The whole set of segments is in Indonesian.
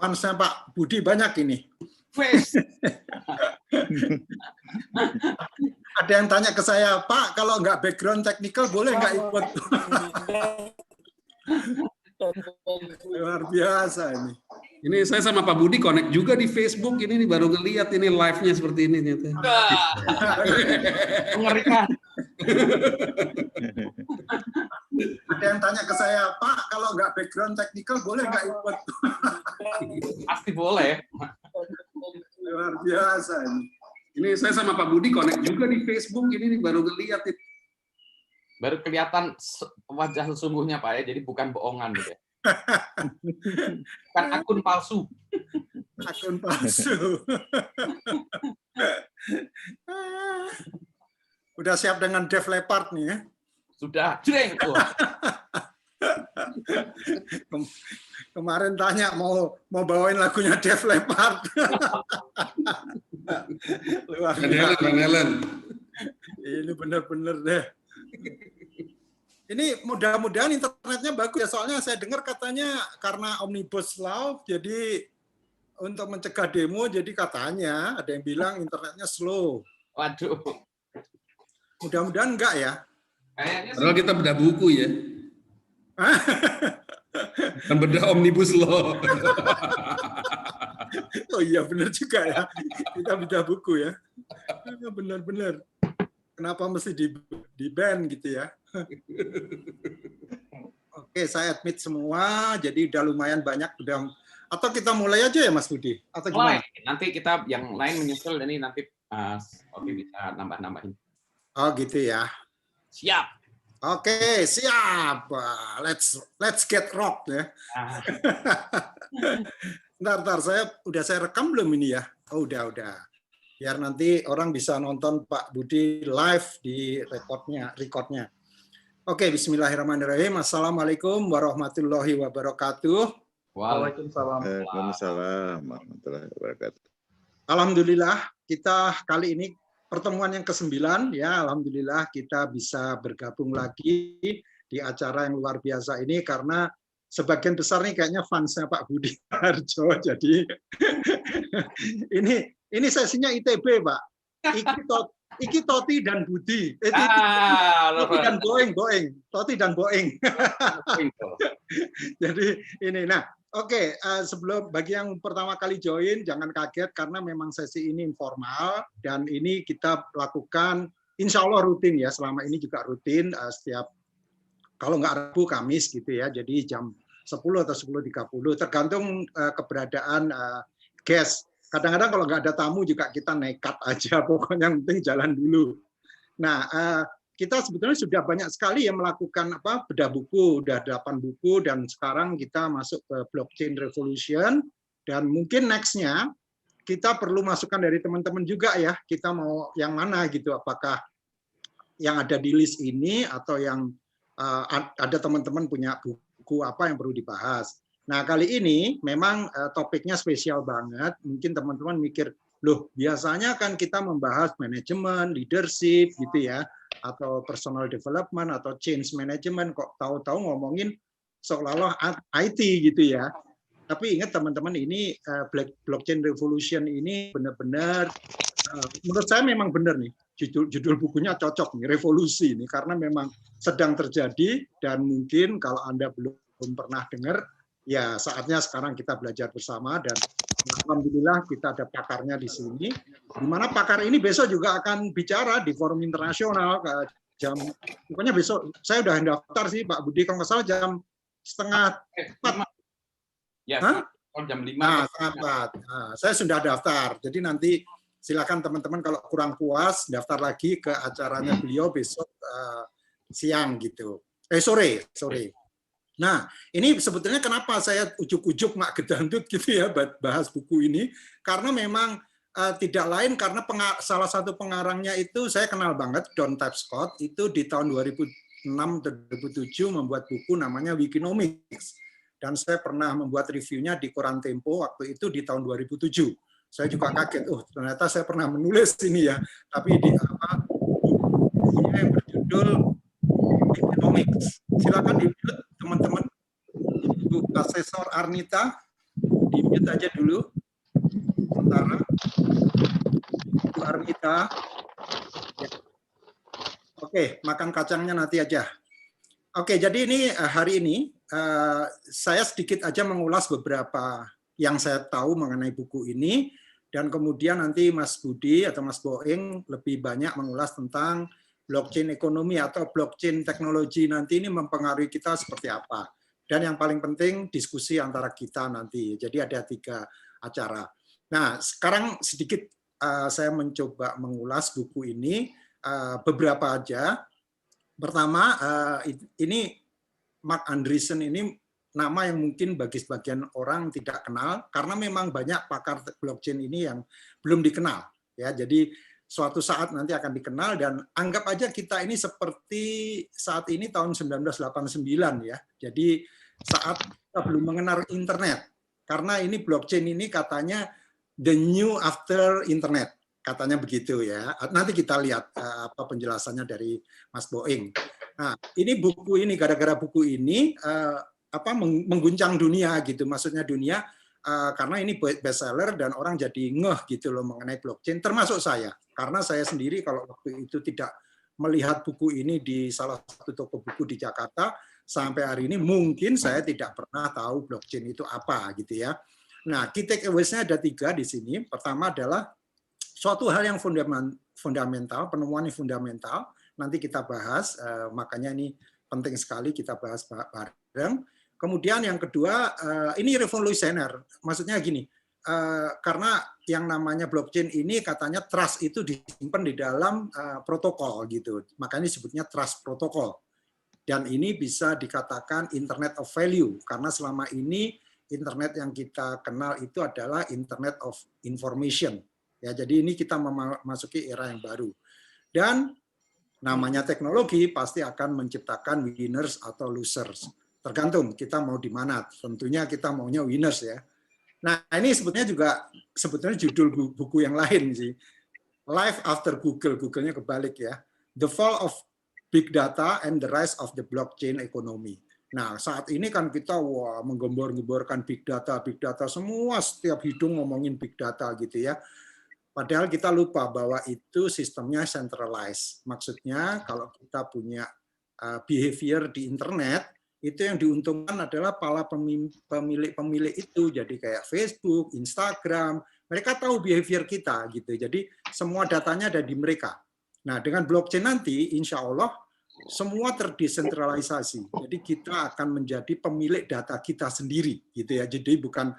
fansnya Pak Budi banyak ini. Wes. Ada yang tanya ke saya, Pak, kalau nggak background technical boleh nggak ikut? Luar biasa ini. Ini saya sama Pak Budi connect juga di Facebook ini nih, baru ngeliat ini live-nya seperti ini ternyata. Mengerikan. Ada yang tanya ke saya, Pak, kalau nggak background technical boleh nggak ikut? Pasti boleh. Luar biasa ini. Ini saya sama Pak Budi connect juga di Facebook ini nih, baru ngeliat ini. Baru kelihatan wajah sesungguhnya Pak ya, jadi bukan bohongan gitu ya. Bukan akun palsu. Akun palsu. Udah siap dengan Def Leppard nih ya? Sudah, jreng. Kemarin tanya mau bawain lagunya Def Leppard. Luar biasa. Van Halen. Ini benar-benar deh. Ini mudah-mudahan internetnya bagus ya, soalnya saya dengar katanya karena Omnibus Law, jadi untuk mencegah demo, jadi katanya ada yang bilang internetnya slow. Waduh. Mudah-mudahan enggak ya. Kayaknya Padahal kita bedah buku ya. Dan bedah Omnibus Law. Oh iya benar juga ya. Kita bedah buku ya. Benar-benar. Kenapa mesti di ban gitu ya? Oke, saya admit semua, jadi udah lumayan banyak. Atau kita mulai aja ya Mas Budi? Atau gimana? Nanti kita yang lain menyusul, ini nanti oke bisa nambah-nambahin. Oh gitu ya. Siap. Oke, siap. Let's get rock ya. Ntar, saya rekam belum ini ya? Oh udah. Biar nanti orang bisa nonton Pak Budi live di recordnya. Oke, bismillahirrahmanirrahim. Assalamualaikum warahmatullahi wabarakatuh. Waalaikumsalam. Waalaikumsalam warahmatullahi wabarakatuh. Alhamdulillah, kita kali ini pertemuan yang ke-9 ya. Alhamdulillah kita bisa bergabung lagi di acara yang luar biasa ini karena sebagian besar nih kayaknya fansnya Pak Budi Harjo. Jadi ini sesinya ITB, Pak. Iki Toti dan Budi. Toti dan Boeing. Toti dan Boeing. Jadi ini. Nah, oke. Sebelum bagi yang pertama kali join, jangan kaget karena memang sesi ini informal dan ini kita lakukan insya Allah rutin ya. Selama ini juga rutin setiap kalau nggak Rabu Kamis gitu ya. Jadi jam 10 atau 10.30 tergantung keberadaan guest. Kadang-kadang kalau nggak ada tamu juga kita nekat aja, pokoknya yang penting jalan dulu. Nah, kita sebetulnya sudah banyak sekali yang melakukan bedah buku, udah 8 buku, dan sekarang kita masuk ke blockchain revolution, dan mungkin next-nya kita perlu masukan dari teman-teman juga ya, kita mau yang mana gitu, apakah yang ada di list ini, atau yang ada teman-teman punya buku apa yang perlu dibahas. Nah, kali ini memang topiknya spesial banget. Mungkin teman-teman mikir, loh biasanya kan kita membahas manajemen, leadership gitu ya, atau personal development, atau change management, kok tahu-tahu ngomongin seolah-olah IT gitu ya. Tapi ingat teman-teman, ini blockchain revolution ini benar-benar, menurut saya memang benar nih, judul bukunya cocok nih, revolusi ini, karena memang sedang terjadi, dan mungkin kalau Anda belum pernah dengar, ya saatnya sekarang kita belajar bersama, dan alhamdulillah kita ada pakarnya di sini, di mana pakar ini besok juga akan bicara di forum internasional pokoknya besok saya udah daftar sih Pak Budi, kalau nggak salah jam 3:30. Ya, jam 5. Nah, saya sudah daftar, jadi nanti silakan teman-teman kalau kurang puas daftar lagi ke acaranya beliau besok siang gitu, sore. Nah, ini sebetulnya kenapa saya ujuk-ujuk mak gedandut gitu ya bahas buku ini, karena memang tidak lain karena salah satu pengarangnya itu saya kenal banget, Don Tapscott, itu di tahun 2006-2007 membuat buku namanya Wikinomics, dan saya pernah membuat reviewnya di Koran Tempo waktu itu di tahun 2007. Saya juga kaget, ternyata saya pernah menulis ini ya, tapi di bukunya yang berjudul Wikinomics. Silakan di teman-teman, Ibu Asesor Arnita. di-mute aja dulu. Sementara. Bu Armita. Ya. Oke, makan kacangnya nanti aja. Oke, jadi ini hari ini saya sedikit aja mengulas beberapa yang saya tahu mengenai buku ini, dan kemudian nanti Mas Budi atau Mas Boeng lebih banyak mengulas tentang blockchain ekonomi atau blockchain teknologi nanti ini mempengaruhi kita seperti apa. Dan yang paling penting diskusi antara kita nanti. Jadi ada 3 acara. Nah, sekarang sedikit saya mencoba mengulas buku ini beberapa aja. Pertama, ini Marc Andreessen ini nama yang mungkin bagi sebagian orang tidak kenal karena memang banyak pakar blockchain ini yang belum dikenal. Ya, jadi suatu saat nanti akan dikenal, dan anggap aja kita ini seperti saat ini tahun 1989 ya. Jadi saat kita belum mengenal internet. Karena ini blockchain ini katanya the new after internet. Katanya begitu ya. Nanti kita lihat apa penjelasannya dari Mas Boeng. Nah, ini buku ini, gara-gara buku ini mengguncang dunia gitu. Maksudnya dunia karena ini bestseller dan orang jadi ngeh gitu loh mengenai blockchain, termasuk saya. Karena saya sendiri kalau waktu itu tidak melihat buku ini di salah satu toko buku di Jakarta, sampai hari ini mungkin saya tidak pernah tahu blockchain itu apa gitu ya. Nah, key takeaways-nya ada 3 di sini. Pertama adalah suatu hal yang fundamental, penemuan yang fundamental, nanti kita bahas, makanya ini penting sekali kita bahas bareng. Kemudian yang kedua, ini revolusioner, maksudnya gini, karena yang namanya blockchain ini katanya trust itu disimpan di dalam protokol gitu, makanya disebutnya trust protocol. Dan ini bisa dikatakan Internet of Value, karena selama ini internet yang kita kenal itu adalah Internet of Information. Ya, jadi ini kita memasuki era yang baru. Dan namanya teknologi pasti akan menciptakan winners atau losers. Tergantung kita mau di mana. Tentunya kita maunya winners ya. Nah, ini sebetulnya judul buku yang lain sih. Life After Google, Google-nya kebalik ya. The Fall of Big Data and the Rise of the Blockchain Economy. Nah, saat ini kan kita menggembor-gemborkan big data semua, setiap hidung ngomongin big data gitu ya. Padahal kita lupa bahwa itu sistemnya centralized. Maksudnya kalau kita punya behavior di internet, itu yang diuntungkan adalah para pemilik itu. Jadi kayak Facebook, Instagram, mereka tahu behavior kita gitu. Jadi semua datanya ada di mereka. Nah, dengan blockchain nanti, insya Allah semua terdesentralisasi. Jadi kita akan menjadi pemilik data kita sendiri, gitu ya. Jadi bukan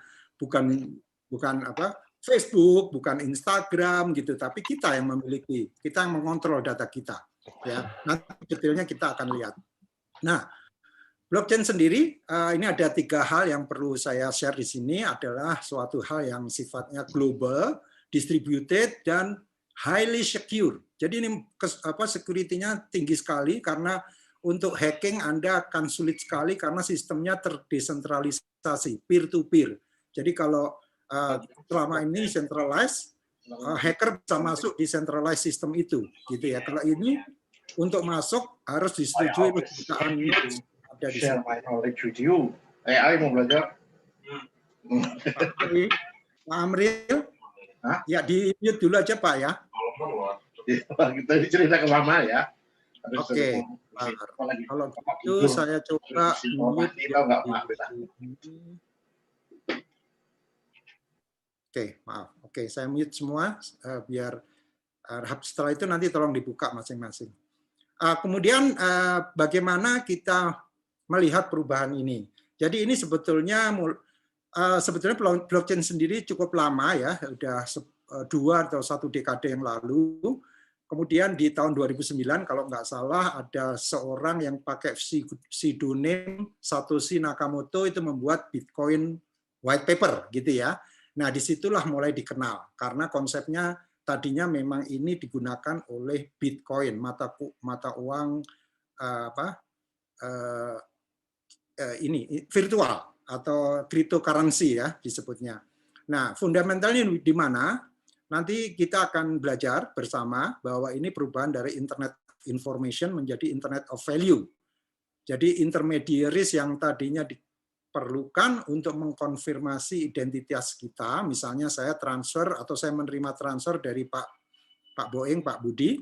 Facebook, bukan Instagram gitu, tapi kita yang memiliki, kita yang mengontrol data kita. Ya, nanti detailnya kita akan lihat. Nah, blockchain sendiri ini ada 3 hal yang perlu saya share di sini, adalah suatu hal yang sifatnya global, distributed, dan highly secure. Jadi ini security-nya tinggi sekali karena untuk hacking Anda akan sulit sekali karena sistemnya terdesentralisasi, peer to peer. Jadi kalau selama ini centralized, hacker bisa masuk di centralized system itu, gitu ya. Kalau ini untuk masuk harus disetujui perusahaan ada di sini. AI mau belajar. Pak Amril, ya di mute dulu aja Pak ya. Kita cerita ke Mama ya. Oke. Kalau gitu saya coba mute. Oke, maaf. Oke, saya mute semua biar setelah itu nanti tolong dibuka masing-masing. Kemudian bagaimana kita melihat perubahan ini? Jadi ini sebetulnya blockchain sendiri cukup lama ya, sudah 2 atau 1 dekade yang lalu. Kemudian di tahun 2009 kalau nggak salah ada seorang yang pakai pseudonym Satoshi Nakamoto itu membuat Bitcoin white paper gitu ya. Nah, disitulah mulai dikenal karena konsepnya tadinya memang ini digunakan oleh Bitcoin, mata uang ini virtual atau cryptocurrency ya disebutnya. Nah, fundamentalnya di mana? Nanti kita akan belajar bersama bahwa ini perubahan dari Internet Information menjadi Internet of Value. Jadi intermediaries yang tadinya perlukan untuk mengkonfirmasi identitas kita, misalnya saya transfer atau saya menerima transfer dari Pak Boeing, Pak Budi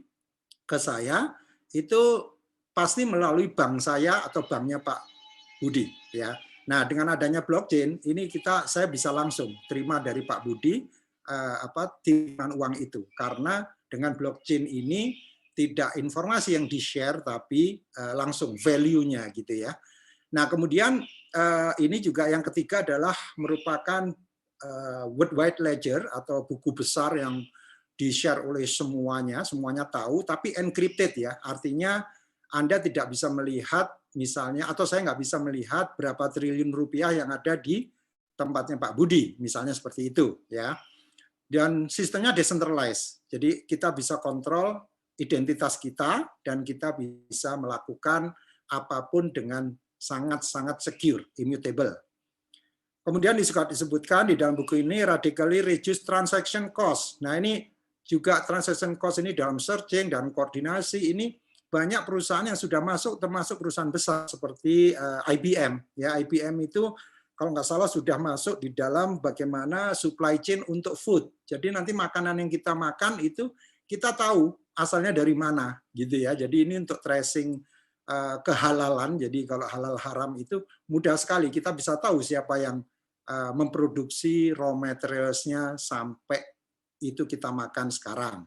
ke saya, itu pasti melalui bank saya atau banknya Pak Budi, ya. Nah, dengan adanya blockchain ini saya bisa langsung terima dari Pak Budi tiriman uang itu, karena dengan blockchain ini tidak informasi yang di-share tapi langsung value-nya gitu ya. Nah, kemudian ini juga yang ketiga adalah merupakan worldwide ledger atau buku besar yang di-share oleh semuanya tahu, tapi encrypted ya. Artinya Anda tidak bisa melihat misalnya, atau saya nggak bisa melihat berapa triliun rupiah yang ada di tempatnya Pak Budi, misalnya seperti itu ya. Dan sistemnya decentralized, jadi kita bisa kontrol identitas kita dan kita bisa melakukan apapun dengan sangat-sangat secure, immutable. Kemudian disebutkan di dalam buku ini radically reduce transaction cost. Nah, ini juga transaction cost ini dalam searching dan koordinasi ini banyak perusahaan yang sudah masuk, termasuk perusahaan besar seperti IBM. Ya, IBM itu kalau nggak salah sudah masuk di dalam bagaimana supply chain untuk food. Jadi nanti makanan yang kita makan itu kita tahu asalnya dari mana, gitu ya. Jadi ini untuk tracing kehalalan. Jadi kalau halal haram itu mudah sekali, kita bisa tahu siapa yang memproduksi raw materials-nya sampai itu kita makan sekarang.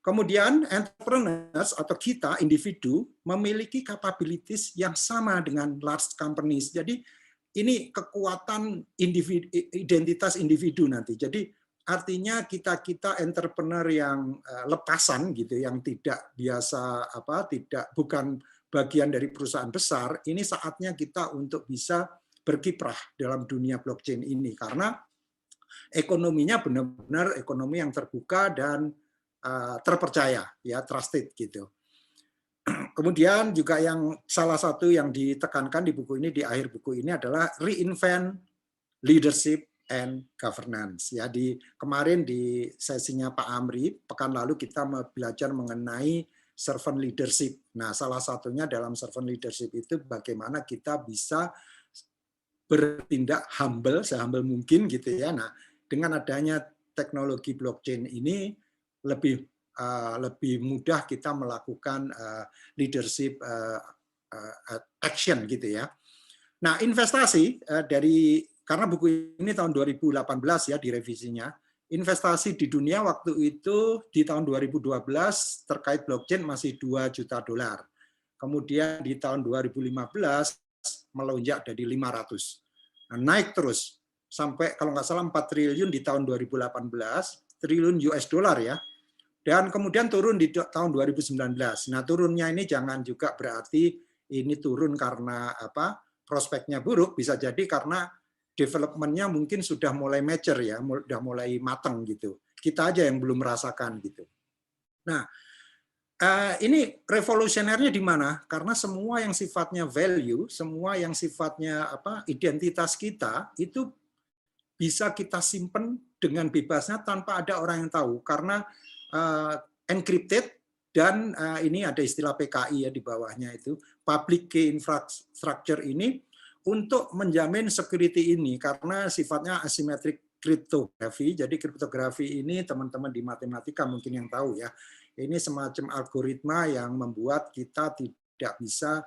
Kemudian entrepreneurs atau kita individu memiliki capabilities yang sama dengan large companies. Jadi ini kekuatan identitas individu nanti. Jadi artinya kita entrepreneur yang lepasan gitu, yang tidak biasa bukan bagian dari perusahaan besar. Ini saatnya kita untuk bisa berkiprah dalam dunia blockchain ini karena ekonominya benar-benar ekonomi yang terbuka dan terpercaya, ya, trusted gitu. Kemudian juga yang salah satu yang ditekankan di buku ini, di akhir buku ini adalah reinvent leadership and governance. Ya, kemarin di sesinya Pak Amri pekan lalu kita belajar mengenai servant leadership. Nah, salah satunya dalam servant leadership itu bagaimana kita bisa bertindak sehumble mungkin gitu ya. Nah, dengan adanya teknologi blockchain ini lebih mudah kita melakukan leadership action gitu ya. Nah, investasi karena buku ini tahun 2018 ya direvisinya, investasi di dunia waktu itu di tahun 2012 terkait blockchain masih $2 juta. Kemudian di tahun 2015 melonjak jadi 500. Nah, naik terus sampai kalau nggak salah 4 triliun di tahun 2018, triliun US dollar ya. Dan kemudian turun di tahun 2019. Nah, turunnya ini jangan juga berarti ini turun karena prospeknya buruk, bisa jadi karena development-nya mungkin sudah mulai mature ya, sudah mulai matang gitu. Kita aja yang belum merasakan gitu. Nah, ini revolusionernya di mana? Karena semua yang sifatnya value, semua yang sifatnya identitas kita itu bisa kita simpen dengan bebasnya tanpa ada orang yang tahu karena encrypted dan ini ada istilah PKI ya di bawahnya itu public key infrastructure ini untuk menjamin security ini karena sifatnya asymmetric cryptography. Jadi kriptografi ini teman-teman di matematika mungkin yang tahu ya. Ini semacam algoritma yang membuat kita tidak bisa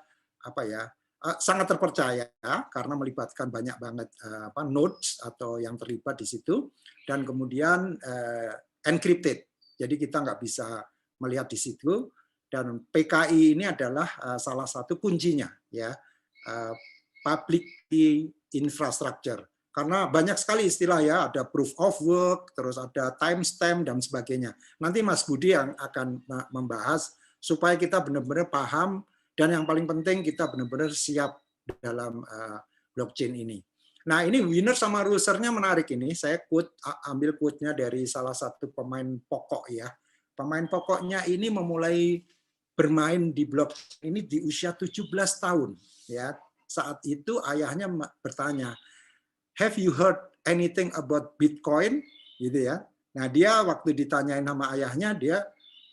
sangat terpercaya karena melibatkan banyak banget nodes atau yang terlibat di situ dan kemudian encrypted. Jadi kita nggak bisa melihat di situ dan PKI ini adalah salah satu kuncinya ya, public key infrastructure. Karena banyak sekali istilah ya, ada proof of work, terus ada timestamp dan sebagainya. Nanti Mas Budi yang akan membahas supaya kita benar-benar paham dan yang paling penting kita benar-benar siap dalam blockchain ini. Nah, ini winner sama loser-nya menarik ini. Saya ambil quote-nya dari salah satu pemain pokok ya. Pemain pokoknya ini memulai bermain di blockchain ini di usia 17 tahun ya. Saat itu ayahnya bertanya, "Have you heard anything about Bitcoin?" gitu ya. Nah, dia waktu ditanyain sama ayahnya dia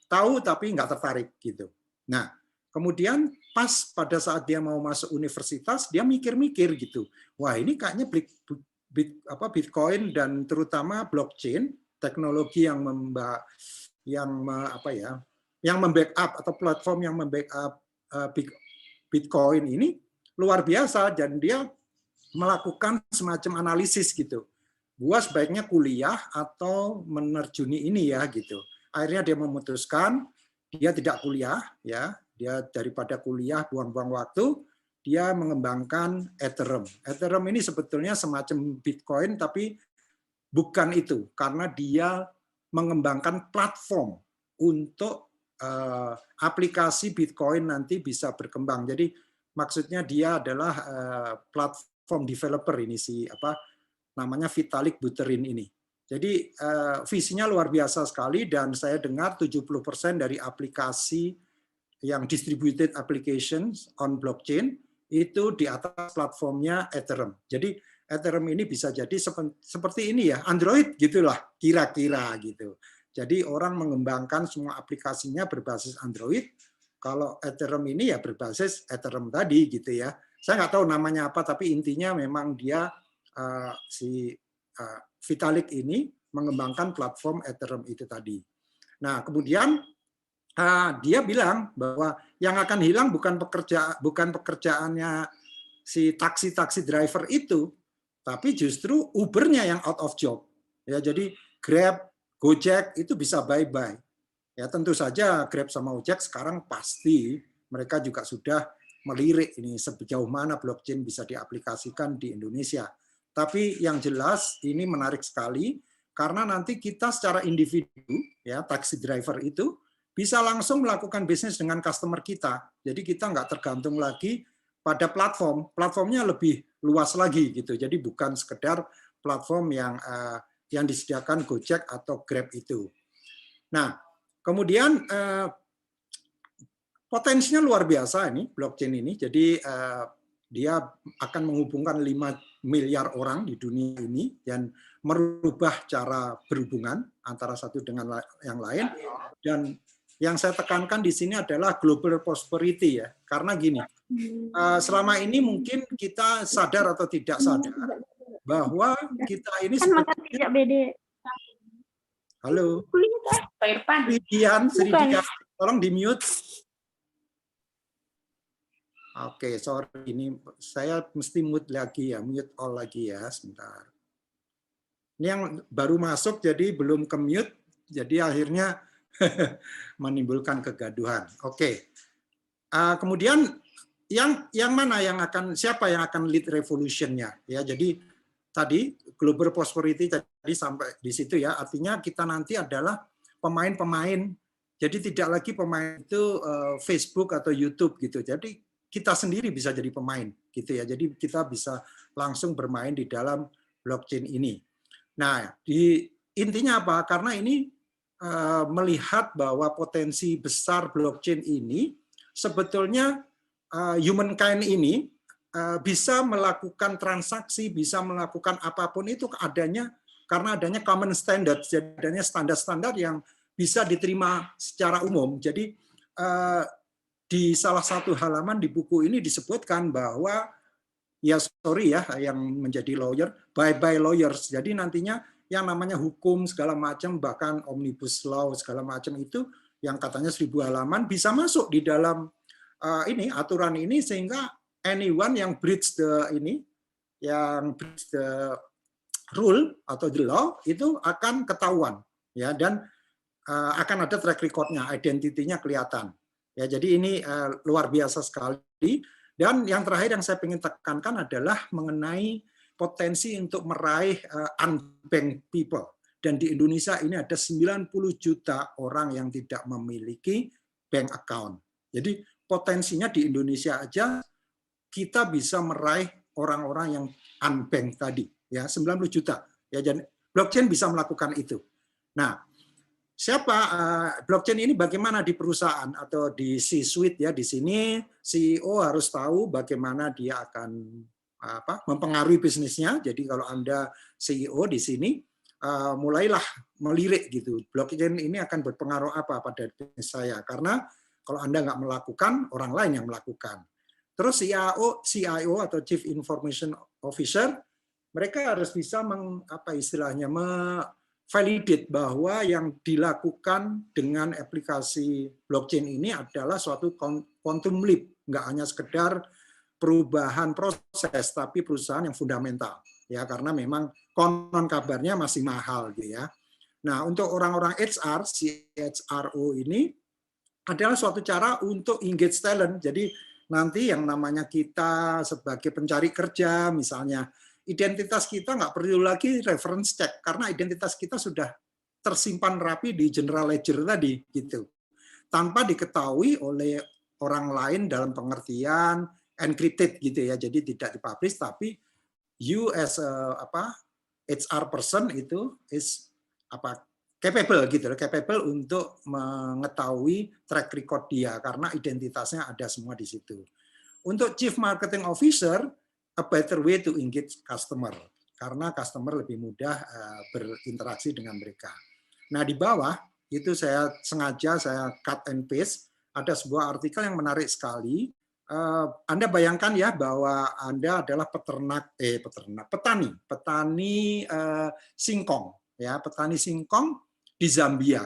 tahu tapi nggak tertarik gitu. Nah, Kemudian pas pada saat dia mau masuk universitas, dia mikir-mikir gitu. Wah, ini kayaknya Bitcoin dan terutama blockchain, teknologi yang membackup atau platform yang membackup Bitcoin ini luar biasa, dan dia melakukan semacam analisis gitu. Gua sebaiknya kuliah atau menerjuni ini ya gitu. Akhirnya dia memutuskan dia tidak kuliah ya. Dia daripada kuliah buang-buang waktu, dia mengembangkan Ethereum. Ethereum ini sebetulnya semacam Bitcoin tapi bukan itu, karena dia mengembangkan platform untuk aplikasi Bitcoin nanti bisa berkembang. Jadi maksudnya dia adalah platform developer ini namanya Vitalik Buterin ini. Jadi visinya luar biasa sekali, dan saya dengar 70% dari aplikasi yang distributed applications on blockchain itu di atas platformnya Ethereum. Jadi Ethereum ini bisa jadi seperti ini ya, Android gitulah kira-kira gitu. Jadi orang mengembangkan semua aplikasinya berbasis Android. Kalau Ethereum ini ya berbasis Ethereum tadi gitu ya. Saya nggak tahu namanya apa, tapi intinya memang dia Vitalik ini mengembangkan platform Ethereum itu tadi. Nah, kemudian dia bilang bahwa yang akan hilang bukan pekerjaannya si taksi driver itu, tapi justru Uber-nya yang out of job. Ya, jadi Grab, Gojek itu bisa bye-bye. Ya, tentu saja Grab sama Gojek sekarang pasti mereka juga sudah melirik ini sejauh mana blockchain bisa diaplikasikan di Indonesia. Tapi yang jelas ini menarik sekali karena nanti kita secara individu ya taksi driver itu bisa langsung melakukan bisnis dengan customer kita. Jadi kita nggak tergantung lagi pada platform. Platformnya lebih luas lagi gitu. Jadi bukan sekedar platform yang disediakan Gojek atau Grab itu. Nah, kemudian potensinya luar biasa ini blockchain ini. Jadi dia akan menghubungkan 5 miliar orang di dunia ini dan merubah cara berhubungan antara satu dengan yang lain. Dan yang saya tekankan di sini adalah global prosperity ya. Karena gini, selama ini mungkin kita sadar atau tidak sadar bahwa kita ini halo, Sri Dian, tolong di mute. Oke, sorry, ini saya mesti mute lagi ya, mute all lagi ya, sebentar. Ini yang baru masuk jadi belum ke mute, jadi akhirnya menimbulkan kegaduhan. Oke, kemudian yang mana yang akan, siapa yang akan lead revolution-nya? Ya, jadi tadi global prosperity tadi sampai di situ ya, artinya kita nanti adalah pemain-pemain. Jadi tidak lagi pemain itu Facebook atau YouTube gitu. Jadi kita sendiri bisa jadi pemain gitu ya. Jadi kita bisa langsung bermain di dalam blockchain ini. Nah, intinya apa? Karena ini melihat bahwa potensi besar blockchain ini sebetulnya humankind ini bisa melakukan transaksi, bisa melakukan apapun itu adanya karena adanya common standard, jadi adanya standar-standar yang bisa diterima secara umum. Jadi di salah satu halaman di buku ini disebutkan bahwa ya sorry ya yang menjadi lawyer, bye-bye lawyers. Jadi nantinya yang namanya hukum segala macam, bahkan omnibus law segala macam itu yang katanya 1000 halaman bisa masuk di dalam ini aturan ini, sehingga anyone yang breach the rule atau the law itu akan ketahuan ya, dan akan ada track record-nya, identitinya kelihatan. Ya, jadi ini luar biasa sekali. Dan yang terakhir yang saya ingin tekankan adalah mengenai potensi untuk meraih unbanked people. Dan di Indonesia ini ada 90 juta orang yang tidak memiliki bank account. Jadi potensinya di Indonesia aja kita bisa meraih orang-orang yang unbanked tadi, ya 90 juta. Ya, jadi blockchain bisa melakukan itu. Nah, siapa blockchain ini bagaimana di perusahaan atau di C-suite ya, di sini CEO harus tahu bagaimana dia akan mempengaruhi bisnisnya. Jadi kalau Anda CEO di sini mulailah melirik gitu, blockchain ini akan berpengaruh apa pada bisnis saya, karena Kalau Anda nggak melakukan, orang lain yang melakukan. Terus CIO atau Chief Information Officer, mereka harus bisa validate bahwa yang dilakukan dengan aplikasi blockchain ini adalah suatu quantum leap, nggak hanya sekedar perubahan proses, tapi perusahaan yang fundamental, ya, karena memang konon kabarnya masih mahal, gitu ya. Nah, untuk orang-orang HR, CHRO ini adalah suatu cara untuk engage talent. Jadi nanti yang namanya kita sebagai pencari kerja, misalnya, identitas kita nggak perlu lagi reference check, karena identitas kita sudah tersimpan rapi di general ledger tadi, gitu. Tanpa diketahui oleh orang lain dalam pengertian encrypted, gitu ya. Jadi tidak dipublish, tapi you as a HR person itu is capable untuk mengetahui track record dia karena identitasnya ada semua di situ. Untuk Chief Marketing Officer, a better way to engage customer karena customer lebih mudah berinteraksi dengan mereka. Nah, di bawah itu saya sengaja cut and paste, ada sebuah artikel yang menarik sekali. Anda bayangkan ya bahwa Anda adalah petani singkong, ya, petani singkong di Zambia.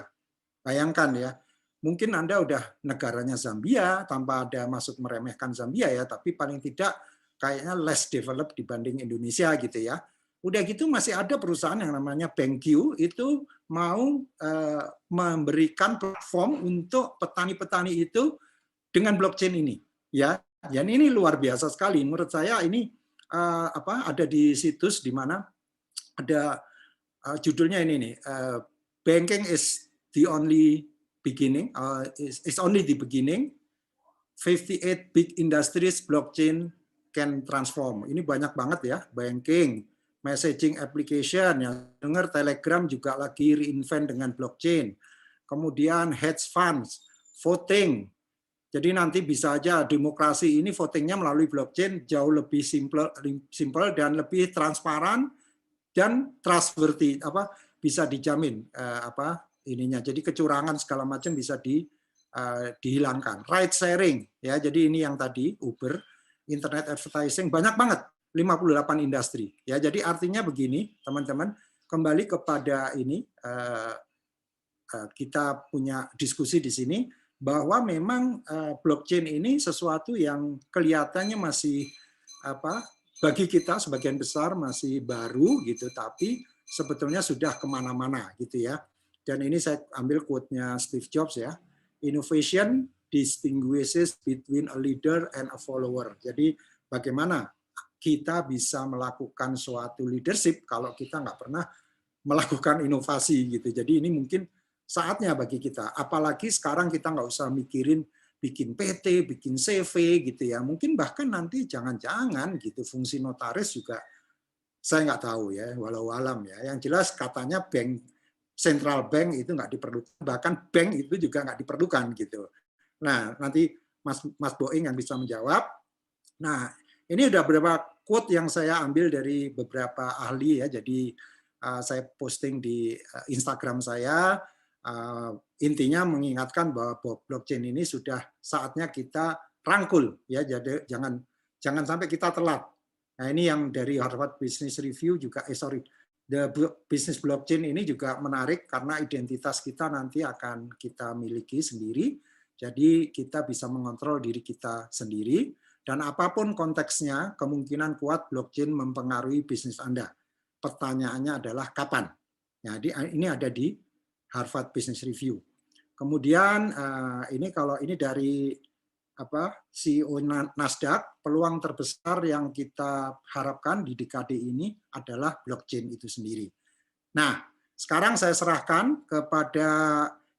Bayangkan ya, mungkin Anda udah negaranya Zambia tanpa ada maksud meremehkan Zambia ya, tapi paling tidak kayaknya less developed dibanding Indonesia gitu ya. Udah gitu masih ada perusahaan yang namanya BenQ itu mau memberikan platform untuk petani-petani itu dengan blockchain ini. Ya, dan ini luar biasa sekali. Menurut saya ini ada di situs di mana ada judulnya ini nih, banking is the only beginning, is only the beginning. 58 big industries blockchain can transform. Ini banyak banget ya, banking, messaging application, yang dengar Telegram juga lagi reinvent dengan blockchain. Kemudian hedge funds, voting. Jadi nanti bisa aja demokrasi ini votingnya melalui blockchain jauh lebih simple dan lebih transparan dan trustworthy, bisa dijamin ininya. Jadi kecurangan segala macam bisa dihilangkan. Ride sharing ya. Jadi ini yang tadi Uber, internet advertising banyak banget, 58 industri ya. Jadi artinya begini, teman-teman, kembali kepada ini kita punya diskusi di sini bahwa memang blockchain ini sesuatu yang kelihatannya masih bagi kita sebagian besar masih baru gitu, tapi sebetulnya sudah kemana-mana gitu ya. Dan ini saya ambil quote-nya Steve Jobs ya, innovation distinguishes between a leader and a follower. Jadi bagaimana kita bisa melakukan suatu leadership kalau kita nggak pernah melakukan inovasi gitu. Jadi ini mungkin saatnya bagi kita, apalagi sekarang kita nggak usah mikirin bikin PT, bikin CV gitu ya, mungkin bahkan nanti jangan-jangan gitu fungsi notaris juga saya nggak tahu ya, walau alam ya. Yang jelas katanya bank, central bank itu nggak diperlukan, bahkan bank itu juga nggak diperlukan gitu. Nah nanti Mas Boing yang bisa menjawab. Nah ini udah beberapa quote yang saya ambil dari beberapa ahli ya, jadi saya posting di Instagram saya. Intinya mengingatkan bahwa blockchain ini sudah saatnya kita rangkul ya, jadi jangan sampai kita telat. Nah ini yang dari Harvard Business Review juga the business blockchain ini juga menarik karena identitas kita nanti akan kita miliki sendiri, jadi kita bisa mengontrol diri kita sendiri dan apapun konteksnya kemungkinan kuat blockchain mempengaruhi bisnis Anda. Pertanyaannya adalah kapan. Jadi ini ada di Harvard Business Review. Kemudian ini kalau ini dari CEO Nasdaq, peluang terbesar yang kita harapkan di dekade ini adalah blockchain itu sendiri. Nah, sekarang saya serahkan kepada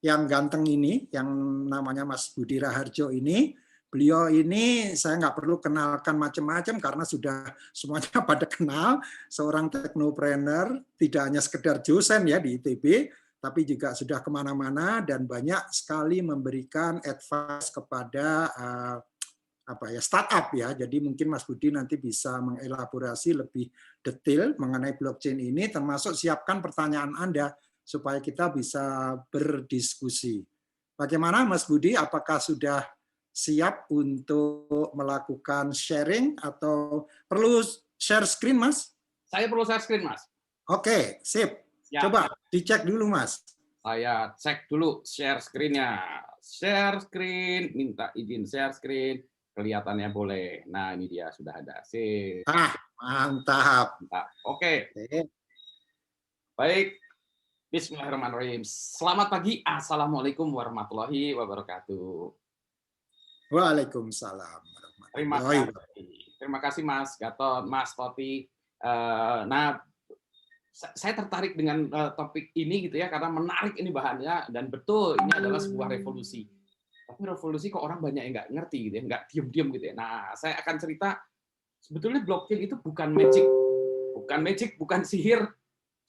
yang ganteng ini, yang namanya Mas Budi Raharjo ini. Beliau ini saya nggak perlu kenalkan macam-macam karena sudah semuanya pada kenal, seorang teknopreneur, tidak hanya sekedar dosen ya di ITB, tapi juga sudah kemana-mana dan banyak sekali memberikan advice kepada startup ya. Jadi mungkin Mas Budi nanti bisa mengelaborasi lebih detail mengenai blockchain ini, termasuk siapkan pertanyaan Anda supaya kita bisa berdiskusi. Bagaimana Mas Budi? Apakah sudah siap untuk melakukan sharing atau perlu share screen, Mas? Saya perlu share screen, Mas. Oke, sip. Ya. Coba dicek dulu, Mas. Saya cek dulu share screen-nya. Share screen, minta izin share screen. Kelihatannya boleh. Nah, ini dia sudah ada. Sip. Mantap. Oke. Baik. Bismillahirrahmanirrahim. Selamat pagi. Assalamualaikum warahmatullahi wabarakatuh. Waalaikumsalam warahmatullahi wabarakatuh. Terima kasih Mas Gatot, Mas Toti. Nah, saya tertarik dengan topik ini gitu ya, karena menarik ini bahannya, dan betul ini adalah sebuah revolusi. Tapi revolusi kok orang banyak yang nggak ngerti gitu ya, nggak diem-diem gitu ya. Nah, saya akan cerita sebetulnya blockchain itu bukan magic, bukan sihir,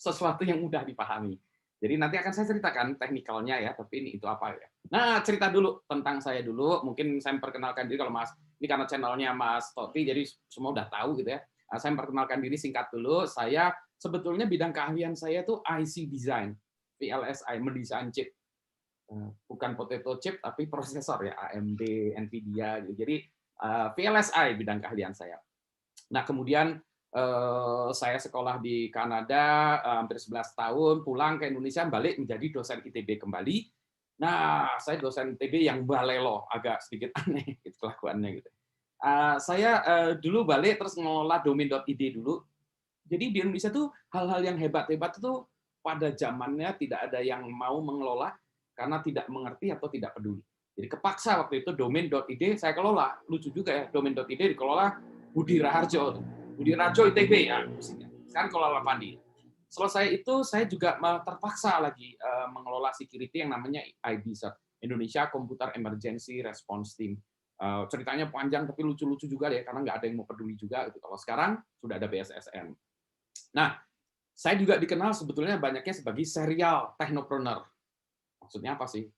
sesuatu yang mudah dipahami. Jadi nanti akan saya ceritakan teknikalnya ya, tapi ini itu apa ya. Nah, cerita dulu tentang saya dulu. Mungkin saya perkenalkan diri kalau Mas, ini karena channelnya Mas Toti, jadi semua udah tahu gitu ya. Saya perkenalkan diri singkat dulu. Saya sebetulnya bidang keahlian saya itu IC design, VLSI, mendesain chip. Bukan potato chip, tapi prosesor ya, AMD, Nvidia. Gitu. Jadi VLSI bidang keahlian saya. Nah, kemudian saya sekolah di Kanada hampir 11 tahun, pulang ke Indonesia, balik menjadi dosen ITB kembali. Nah, saya dosen ITB yang balelo, agak sedikit aneh gitu kelakuannya gitu. Saya dulu balik terus ngelola domain.id dulu. Jadi di Indonesia tuh hal-hal yang hebat-hebat itu pada zamannya tidak ada yang mau mengelola karena tidak mengerti atau tidak peduli. Jadi kepaksa waktu itu domain.id saya kelola. Lucu juga ya, domain.id dikelola Budi Raharjo. Budi Raharjo ITB ya, sekarang kelola Pandi. Selesai itu saya juga terpaksa lagi mengelola security yang namanya IDCERT, Indonesia Computer Emergency Response Team. Ceritanya panjang tapi lucu-lucu juga ya, karena nggak ada yang mau peduli juga. Kalau sekarang sudah ada BSSN. Nah, saya juga dikenal sebetulnya banyaknya sebagai serial technopreneur. Maksudnya apa sih?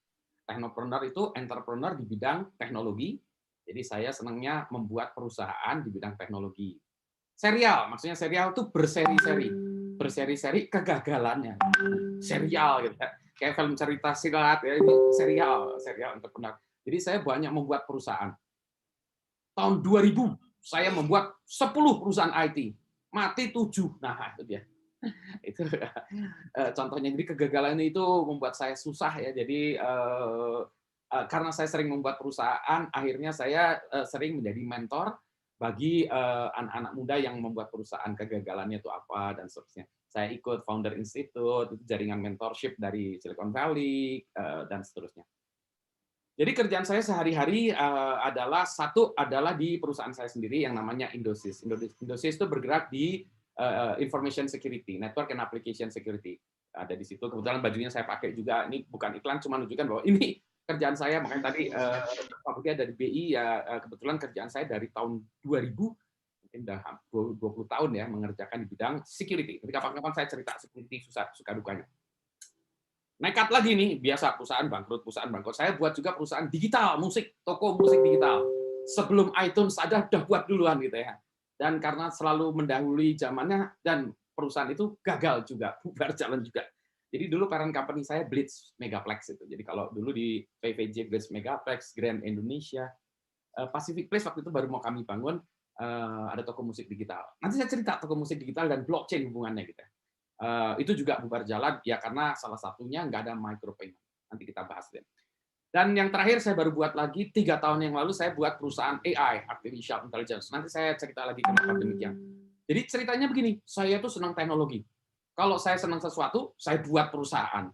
Technopreneur itu entrepreneur di bidang teknologi. Jadi saya senangnya membuat perusahaan di bidang teknologi. Serial, maksudnya serial itu berseri-seri kegagalannya. Serial gitu ya. Kayak film cerita silat ya, ini serial entrepreneur. Jadi saya banyak membuat perusahaan. Tahun 2000 saya membuat 10 perusahaan IT. Mati 7. Nah, itu dia. Itu contohnya. Jadi kegagalan itu membuat saya susah ya. Jadi karena saya sering membuat perusahaan, akhirnya saya sering menjadi mentor bagi anak-anak muda yang membuat perusahaan, kegagalannya itu apa dan seterusnya. Saya ikut Founder Institute, itu jaringan mentorship dari Silicon Valley dan seterusnya. Jadi kerjaan saya sehari-hari adalah di perusahaan saya sendiri yang namanya Indosys. Indosys itu bergerak di information security, network and application security. Ada di situ. Kebetulan bajunya saya pakai juga. Ini bukan iklan, cuma menunjukkan bahwa ini kerjaan saya. Makanya tadi Pak Budi ada di BI, ya kebetulan kerjaan saya dari tahun 2000, mungkin udah 20 tahun ya, mengerjakan di bidang security. Jadi kapan-kapan saya cerita security suka dukanya. Nekat lagi nih, biasa perusahaan bangkrut. Saya buat juga perusahaan digital, musik, toko musik digital. Sebelum iTunes ada, udah buat duluan gitu ya. Dan karena selalu mendahului zamannya, dan perusahaan itu gagal juga, bubar jalan juga. Jadi dulu parent company saya Blitz Megaplex itu. Jadi kalau dulu di PVJ Blitz Megaplex, Grand Indonesia, Pacific Place waktu itu baru mau kami bangun, ada toko musik digital. Nanti saya cerita toko musik digital dan blockchain hubungannya gitu. Itu juga bubar jalan ya karena salah satunya nggak ada micropayment. Nanti kita bahas deh. Dan yang terakhir saya baru buat lagi 3 tahun yang lalu saya buat perusahaan AI, Artificial Intelligence. Nanti saya cerita lagi kenapa demikian. Jadi ceritanya begini, saya tuh senang teknologi. Kalau saya senang sesuatu, saya buat perusahaan.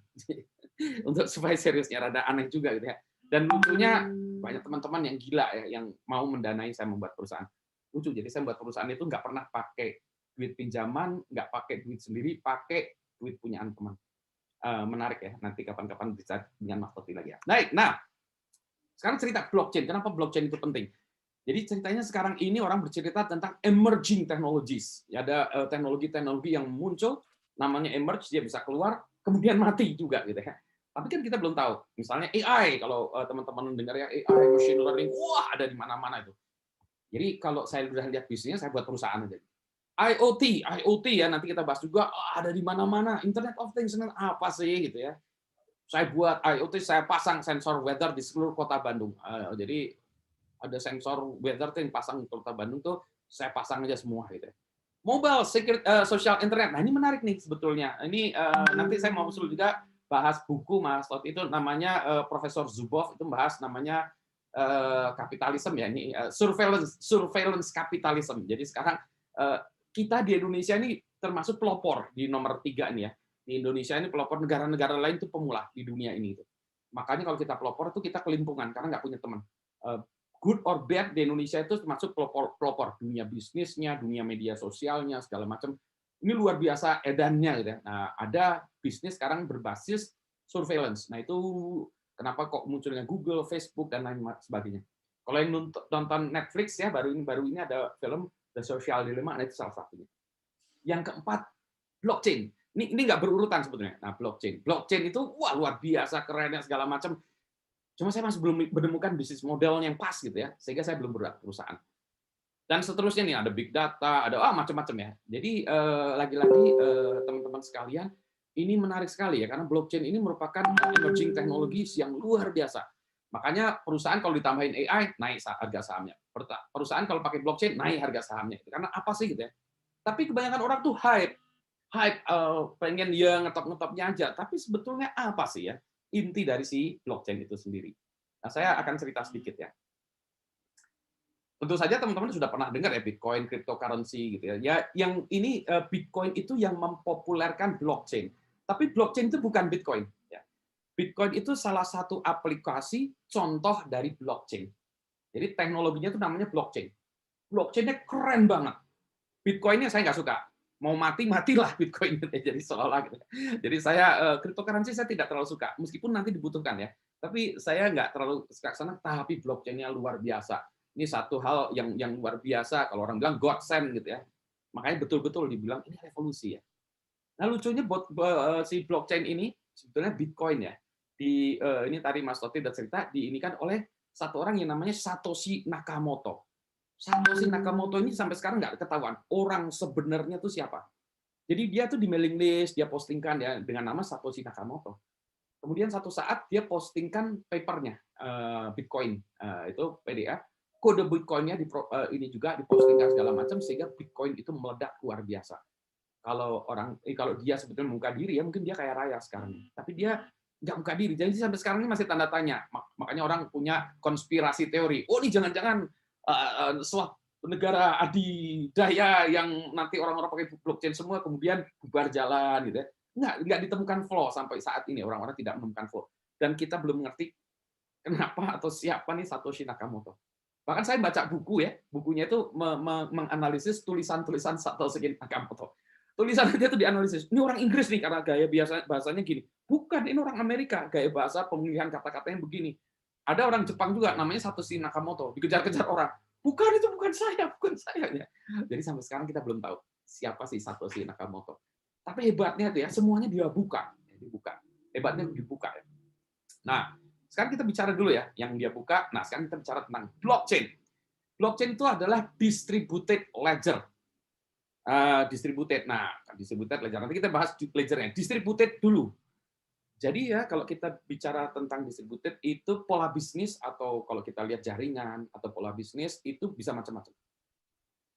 Untuk supaya seriusnya, rada aneh juga gitu ya. Dan lucunya banyak teman-teman yang gila ya, yang mau mendanai saya membuat perusahaan. Lucu, jadi saya membuat perusahaan itu nggak pernah pakai duit pinjaman, nggak pakai duit sendiri, pakai duit punyaan teman. Menarik ya, nanti kapan-kapan bisa dengan Mas Toti lagi ya. Baik, nah sekarang cerita blockchain. Kenapa blockchain itu penting? Jadi ceritanya sekarang ini orang bercerita tentang emerging technologies. Ya, ada teknologi-teknologi yang muncul, namanya emerge, dia bisa keluar, kemudian mati juga gitu ya. Tapi kan kita belum tahu. Misalnya AI, kalau teman-teman dengar ya AI, machine learning, wah ada di mana-mana itu. Jadi kalau saya sudah lihat bisnisnya, saya buat perusahaan aja. IoT ya nanti kita bahas juga. Oh, ada di mana-mana. Internet of Things apa sih gitu ya? Saya buat IoT, saya pasang sensor weather di seluruh kota Bandung. Jadi ada sensor weather yang pasang di kota Bandung tuh saya pasang aja semua gitu. Mobile social internet. Nah, ini menarik nih sebetulnya. Ini nanti saya mau usul juga bahas buku Mas Tot, itu namanya Profesor Zuboff itu bahas namanya kapitalisme ya. Ini surveillance capitalism. Jadi sekarang kita di Indonesia ini termasuk pelopor di nomor 3 nih ya. Di Indonesia ini pelopor, negara-negara lain itu pemula di dunia ini. Makanya kalau kita pelopor itu kita kelimpungan karena nggak punya teman. Good or bad di Indonesia itu termasuk pelopor dunia bisnisnya, dunia media sosialnya, segala macam. Ini luar biasa edannya gitu ya. Nah, ada bisnis sekarang berbasis surveillance. Nah, itu kenapa kok munculnya Google, Facebook dan lain sebagainya. Kalau yang nonton Netflix ya baru ini ada film The Social Dilemma, nah itu salah satunya. Yang keempat, blockchain. Ini nggak berurutan sebetulnya. Nah, blockchain itu wah luar biasa kerennya segala macam. Cuma saya masih belum menemukan bisnis model yang pas gitu ya, sehingga saya belum bergerak perusahaan. Dan seterusnya nih ada big data, ada macam-macam ya. Jadi lagi-lagi teman-teman sekalian, ini menarik sekali ya karena blockchain ini merupakan emerging technologies yang luar biasa. Makanya perusahaan kalau ditambahin AI naik harga sahamnya. Perusahaan kalau pakai blockchain naik harga sahamnya. Karena apa sih gitu ya? Tapi kebanyakan orang tuh hype pengen dia ngetop-ngetopnya aja. Tapi sebetulnya apa sih ya inti dari si blockchain itu sendiri? Nah, saya akan cerita sedikit ya. Tentu saja teman-teman sudah pernah dengar ya Bitcoin, cryptocurrency gitu ya. Ya, yang ini Bitcoin itu yang mempopulerkan blockchain. Tapi blockchain itu bukan Bitcoin. Ya. Bitcoin itu salah satu aplikasi contoh dari blockchain. Jadi teknologinya itu namanya blockchain. Blockchain-nya keren banget. Bitcoin-nya saya nggak suka. Mau matilah Bitcoin. Jadi seolah-olah gitu. Jadi saya cryptocurrency saya tidak terlalu suka. Meskipun nanti dibutuhkan ya. Tapi saya nggak terlalu suka ke sana. Tapi blockchain-nya luar biasa. Ini satu hal yang luar biasa. Kalau orang bilang godsend gitu ya. Makanya betul-betul dibilang ini revolusi ya. Nah lucunya si blockchain ini sebetulnya Bitcoin ya. Ini tadi Mas Toti udah cerita diinikan oleh satu orang yang namanya Satoshi Nakamoto. Satoshi Nakamoto ini sampai sekarang nggak ketahuan orang sebenarnya itu siapa. Jadi dia tuh di mailing list, dia postingkan ya dengan nama Satoshi Nakamoto. Kemudian satu saat dia postingkan papernya Bitcoin itu PDF, kode Bitcoinnya ini juga dipostingkan segala macam sehingga Bitcoin itu meledak luar biasa. Kalau dia sebetulnya membuka diri ya mungkin dia kaya raya sekarang. Tapi dia nggak buka diri. Jadi sampai sekarang ini masih tanda tanya. Makanya orang punya konspirasi teori. Oh ini jangan-jangan suatu negara adidaya yang nanti orang-orang pakai blockchain semua kemudian bubar jalan gitu ya. Nggak ditemukan flaw sampai saat ini, orang-orang tidak menemukan flaw. Dan kita belum mengerti kenapa atau siapa nih Satoshi Nakamoto. Bahkan saya baca buku ya, bukunya itu menganalisis tulisan-tulisan Satoshi Nakamoto. Tulisan dia itu dianalisis. Ini orang Inggris nih karena gaya bahasanya gini. Bukan, ini orang Amerika, gaya bahasa pemilihan kata-katanya begini. Ada orang Jepang juga namanya Satoshi Nakamoto, dikejar-kejar orang. Bukan, itu bukan saya ya. Jadi sampai sekarang kita belum tahu siapa sih Satoshi Nakamoto. Tapi hebatnya itu ya, semuanya dia buka. Hebatnya dibuka ya. Nah, sekarang kita bicara dulu ya, yang dia buka. Nah, sekarang kita bicara tentang blockchain. Blockchain itu adalah distributed ledger. Distributed ledger. Nanti kita bahas ledgernya. Distributed dulu. Jadi ya kalau kita bicara tentang distributed itu pola bisnis atau kalau kita lihat jaringan atau pola bisnis itu bisa macam-macam.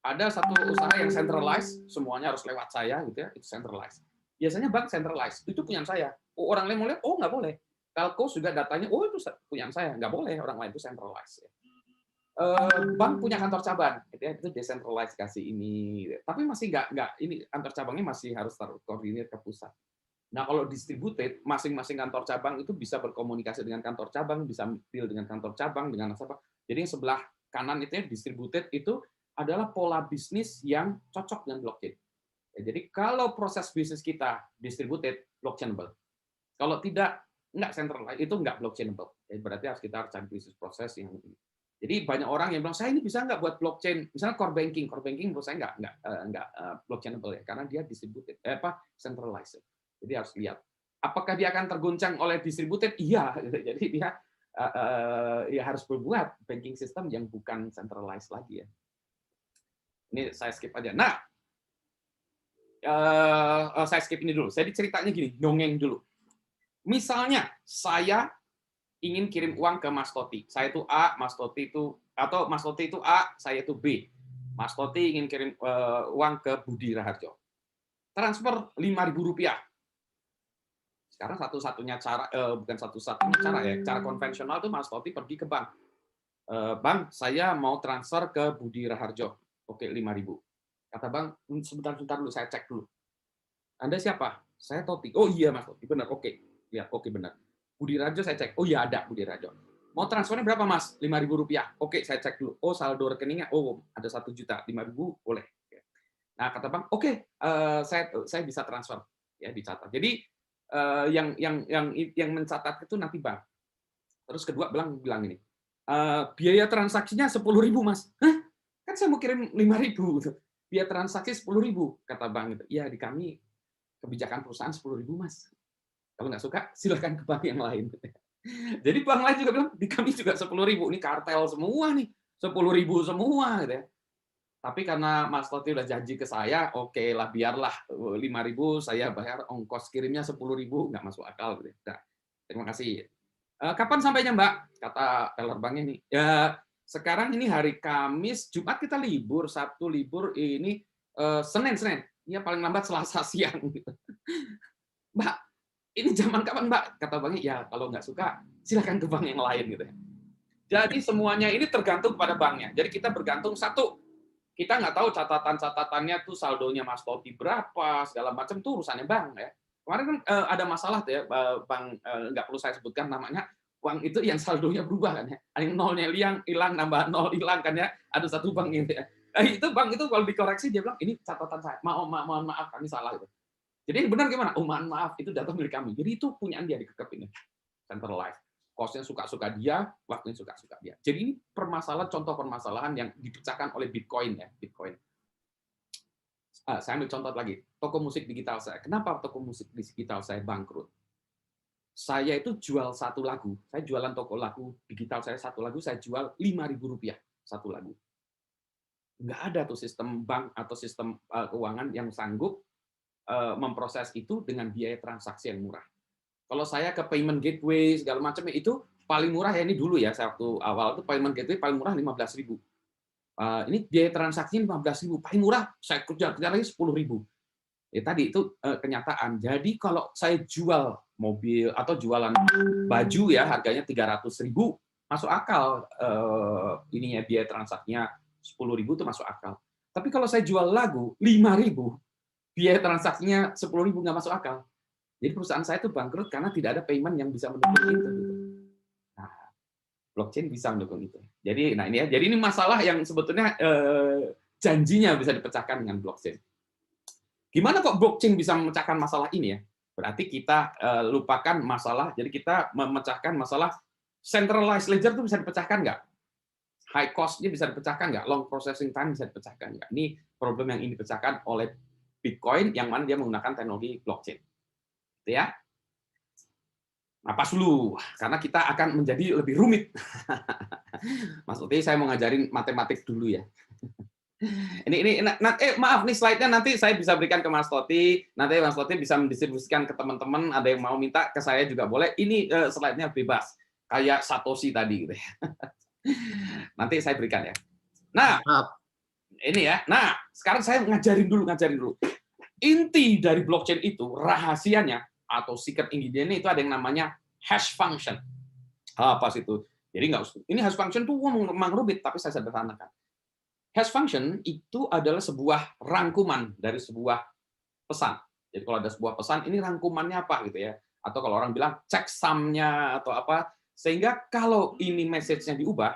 Ada satu usaha yang centralized, semuanya harus lewat saya gitu ya, itu centralized. Biasanya bank centralized, itu punya saya. Orang lain mau lihat, oh nggak boleh. Telco juga datanya, oh itu punya saya, nggak boleh. Orang lain itu centralized. Bank punya kantor cabang, gitu ya, itu decentralized kasih ini. Tapi masih nggak ini kantor cabangnya masih harus terkoordinir ke pusat. Nah, kalau distributed, masing-masing kantor cabang itu bisa berkomunikasi dengan kantor cabang, bisa deal dengan kantor cabang, dengan nasabah. Jadi yang sebelah kanan itu ya, distributed itu adalah pola bisnis yang cocok dengan blockchain. Ya, jadi kalau proses bisnis kita distributed, blockchainable. Kalau tidak, nggak centralized, itu nggak blockchainable. Jadi berarti kita harus cari bisnis proses yang ini. Jadi banyak orang yang bilang, saya ini bisa nggak buat blockchain, misalnya core banking menurut saya nggak blockchainable ya, karena dia distributed, centralized. Jadi harus lihat, apakah dia akan terguncang oleh distributed? Iya, jadi dia ya harus berbuat banking system yang bukan centralized lagi ya. Ini saya skip aja. Nah, saya skip ini dulu. Saya ceritanya gini, dongeng dulu. Misalnya saya ingin kirim uang ke Mas Toti. Saya itu A, Mas Toti itu A, saya itu B. Mas Toti ingin kirim uang ke Budi Raharjo. Transfer Rp5.000. Sekarang satu-satunya cara, bukan satu-satunya cara ya, cara konvensional itu Mas Toti pergi ke bank. Bang, saya mau transfer ke Budi Raharjo. Oke, 5.000. Kata bang, sebentar dulu, saya cek dulu. Anda siapa? Saya Toti. Oh iya Mas Toti, benar. Oke, lihat. Oke benar. Budi Raharjo saya cek. Oh iya ada Budi Raharjo. Mau transfernya berapa Mas? Rp5.000. Oke, saya cek dulu. Oh saldo rekeningnya. Oh ada 1 juta. 5.000 boleh. Nah kata bang, oke, saya bisa transfer. Ya dicatat. Jadi yang mencatat itu nanti bank. Terus kedua bilang ini. Biaya transaksinya 10.000 Mas. Hah? Kan saya mau kirim 5.000. Biaya transaksi 10.000 kata bank itu. Ya di kami kebijakan perusahaan 10.000 Mas. Kalau nggak suka silakan ke bank yang lain. Jadi bank lain juga bilang di kami juga 10.000. Ini kartel semua nih. 10.000 semua gitu ya. Tapi karena Mas Toti udah janji ke saya, oke lah biarlah 5.000 saya bayar ongkos kirimnya 10.000 nggak masuk akal gitu. Nah, terima kasih. Kapan sampainya Mbak? Kata teller banknya nih. Ya sekarang ini hari Kamis, Jumat kita libur, Sabtu libur, ini Senin. Ya paling lambat Selasa siang. Gitu. Mbak, ini zaman kapan Mbak? Kata banknya, ya kalau nggak suka silakan ke bank yang lain gitu. Jadi semuanya ini tergantung pada banknya. Jadi kita bergantung satu, kita nggak tahu catatan-catatannya tuh saldonya Mas Toti berapa, segala macam tuh urusannya bank ya. Kemarin kan ada masalah tuh ya, bank nggak perlu saya sebutkan namanya. Bank itu yang saldonya berubah kan ya, yang nolnya hilang, nambah nol hilang kan ya, ada satu bank gitu ya. Itu bank itu kalau dikoreksi dia bilang ini catatan saya, mohon maaf kami salah gitu. Jadi benar gimana? Oh mohon maaf itu data milik kami. Jadi itu punyaan dia dikekep ini, centralized. Kosnya suka-suka dia, waktunya suka-suka dia. Jadi ini contoh permasalahan yang dipecahkan oleh Bitcoin ya, Bitcoin. Saya ambil contoh lagi, toko musik digital saya. Kenapa toko musik digital saya bangkrut? Saya itu jual satu lagu, saya jualan toko lagu digital saya satu lagu, saya jual Rp5.000 satu lagu. Nggak ada tuh sistem bank atau sistem keuangan yang sanggup memproses itu dengan biaya transaksi yang murah. Kalau saya ke payment gateway segala macam itu paling murah ya ini dulu ya, saya waktu awal itu payment gateway paling murah 15.000. Ini biaya transaksinya 15.000, paling murah saya kejar lagi 10.000. Ya tadi itu kenyataan. Jadi kalau saya jual mobil atau jualan baju ya harganya 300.000 masuk akal, ininya biaya transaksinya 10.000 itu masuk akal. Tapi kalau saya jual lagu 5.000 biaya transaksinya 10.000 nggak masuk akal. Jadi perusahaan saya itu bangkrut karena tidak ada payment yang bisa mendukung itu. Nah, blockchain bisa mendukung itu. Jadi nah ini ya. Jadi ini masalah yang sebetulnya janjinya bisa dipecahkan dengan blockchain. Gimana kok blockchain bisa memecahkan masalah ini ya? Berarti kita lupakan masalah, jadi kita memecahkan masalah centralized ledger itu bisa dipecahkan nggak? High cost-nya bisa dipecahkan nggak? Long processing time bisa dipecahkan nggak? Ini problem yang ingin dipecahkan oleh Bitcoin yang mana dia menggunakan teknologi blockchain. Gitu ya. Nah, pas dulu, karena kita akan menjadi lebih rumit. Maksudnya saya mau ngajarin matematik dulu ya. Maaf nih slide-nya nanti saya bisa berikan ke Mas Toti, nanti Mas Toti bisa mendistribusikan ke teman-teman, ada yang mau minta ke saya juga boleh. Ini slide-nya bebas, kayak Satoshi tadi gitu ya. Nanti saya berikan ya. Nah, ini ya. Nah, sekarang saya ngajarin dulu. Inti dari blockchain itu rahasianya atau secret ingredient-nya itu ada yang namanya hash function. Apa sih itu? Jadi ini hash function tuh memang rumit, tapi saya sederhanakan. Hash function itu adalah sebuah rangkuman dari sebuah pesan. Jadi kalau ada sebuah pesan, ini rangkumannya apa gitu ya? Atau kalau orang bilang checksum-nya atau apa, sehingga kalau ini message-nya diubah,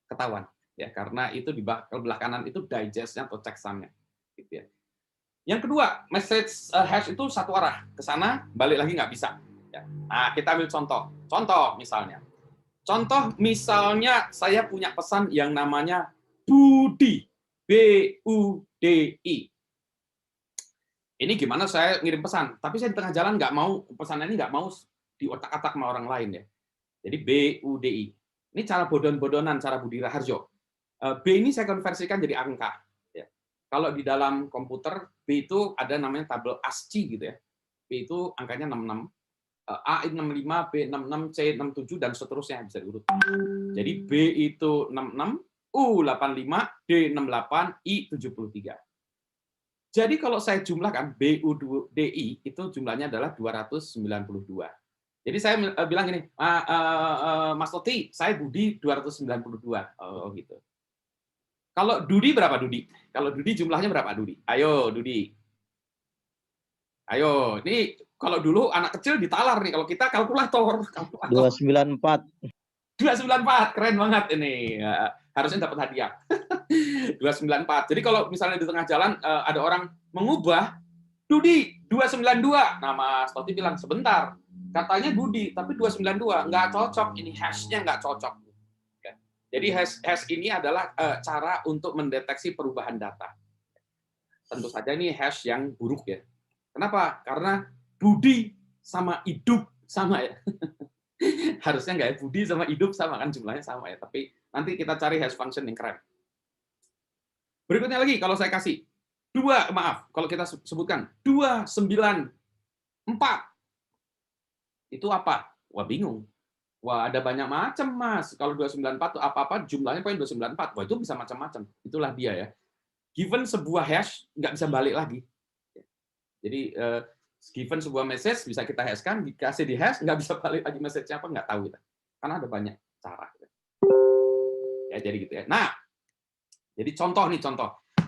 ketahuan ya, karena itu di belah kanan itu digest-nya atau checksum-nya. Gitu ya. Yang kedua, message hash itu satu arah ke sana, balik lagi nggak bisa. Ya. Nah, kita ambil contoh. Contoh misalnya saya punya pesan yang namanya Budi, B-U-D-I. Ini gimana saya ngirim pesan, tapi saya di tengah jalan nggak mau, pesan ini nggak mau diotak-atak sama orang lain ya. Jadi B-U-D-I. Ini cara bodon-bodonan, cara Budi Raharjo. B ini saya konversikan jadi angka. Ya. Kalau di dalam komputer, B itu ada namanya tabel ASCII gitu ya. B itu angkanya 66. A65, B66, C67 dan seterusnya bisa diurut. Jadi B itu 66, U85, D68, I73. Jadi kalau saya jumlahkan BUDI itu jumlahnya adalah 292. Jadi saya bilang gini, Mas Toti, saya Budi 292. Oh gitu. Kalau Dudi berapa Dudi? Kalau Dudi jumlahnya berapa Dudi? Ayo Dudi. Ayo, ini kalau dulu anak kecil ditalar nih, kalau kita kalkulator. 294. 294, keren banget ini. Harusnya dapat hadiah. 294. Jadi kalau misalnya di tengah jalan ada orang mengubah, Dudi 292. Nah, Mas Toti bilang, sebentar, katanya Budi, tapi 292. Nggak cocok, ini hash-nya nggak cocok. Jadi hash ini adalah cara untuk mendeteksi perubahan data. Tentu saja ini hash yang buruk ya. Kenapa? Karena Budi sama hidup sama ya. Harusnya nggak ya, Budi sama hidup sama kan jumlahnya sama ya. Tapi nanti kita cari hash function yang keren. Berikutnya lagi, kalau saya kasih kalau kita sebutkan 294. Itu apa? Wah, bingung. Wah, ada banyak macam, Mas. Kalau 294 itu apa-apa, jumlahnya poin 294. Wah, itu bisa macam-macam. Itulah dia ya. Given sebuah hash, nggak bisa balik lagi. Jadi, given sebuah message, bisa kita hashkan, dikasih di hash, nggak bisa balik lagi message-nya apa, nggak tahu kita. Karena ada banyak cara. Ya, jadi gitu ya. Nah, jadi contoh.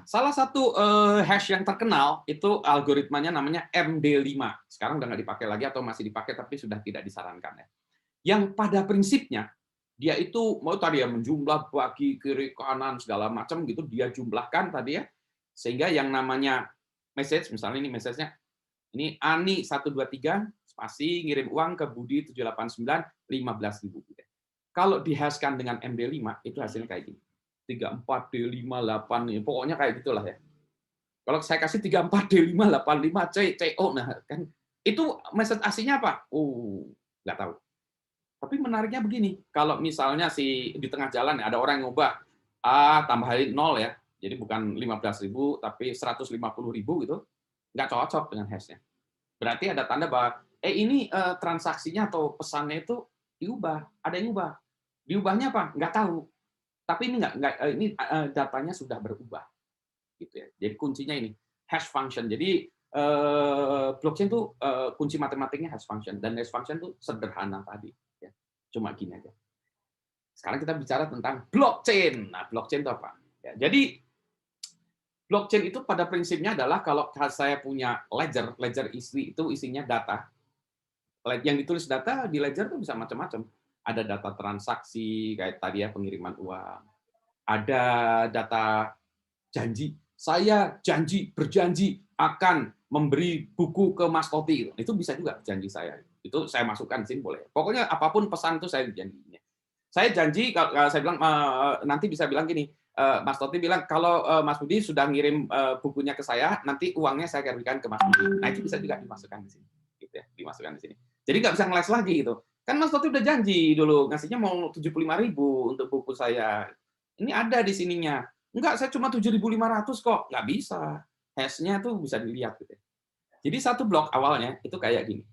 Salah satu hash yang terkenal, itu algoritmanya namanya MD5. Sekarang udah nggak dipakai lagi, atau masih dipakai, tapi sudah tidak disarankan ya. Yang pada prinsipnya, dia itu, mau tadi ya, menjumlah bagi kiri, kanan, segala macam, gitu, dia jumlahkan tadi ya, sehingga yang namanya message, misalnya ini message-nya, ini Ani 123, spasi, ngirim uang ke Budi 789, 15.000. Kalau dihashkan dengan MD5, itu hasilnya kayak gini. 34D58, pokoknya kayak gitulah ya. Kalau saya kasih 34D585CO, nah kan itu message aslinya apa? Nggak tahu. Tapi menariknya begini, kalau misalnya di tengah jalan ada orang yang ngubah tambahin 0 ya, jadi bukan 15.000 tapi 150.000 gitu, nggak cocok dengan hashnya. Berarti ada tanda bahwa ini transaksinya atau pesannya itu diubah, ada yang ubah. Diubahnya apa? Nggak tahu. Tapi ini ini datanya sudah berubah, gitu ya. Jadi kuncinya ini hash function. Jadi blockchain itu kunci matematiknya hash function, dan hash function itu sederhana tadi. Ya. Cuma gini aja. Sekarang kita bicara tentang blockchain. Nah, blockchain itu apa? Ya, jadi blockchain itu pada prinsipnya adalah kalau saya punya ledger itu isinya data. Yang ditulis data di ledger itu bisa macam-macam. Ada data transaksi, kayak tadi ya, pengiriman uang. Ada data janji. Saya berjanji akan memberi buku ke Mas Toti. Itu bisa juga janji saya. Itu saya masukkan di sini boleh. Pokoknya apapun pesan itu saya janjinya. Saya janji, saya bilang nanti bisa bilang gini, Mas Toti bilang kalau Mas Budi sudah ngirim bukunya ke saya, nanti uangnya saya kirimkan ke Mas Budi. Nah, itu bisa juga dimasukkan di sini, gitu ya, dimasukkan di sini. Jadi nggak bisa ngeles lagi gitu. Kan Mas Toti udah janji dulu ngasihnya mau 75.000 untuk buku saya. Ini ada di sininya. Enggak, saya cuma 7.500 kok. Nggak bisa. Hash-nya tuh bisa dilihat gitu. Jadi satu blok awalnya itu kayak gini.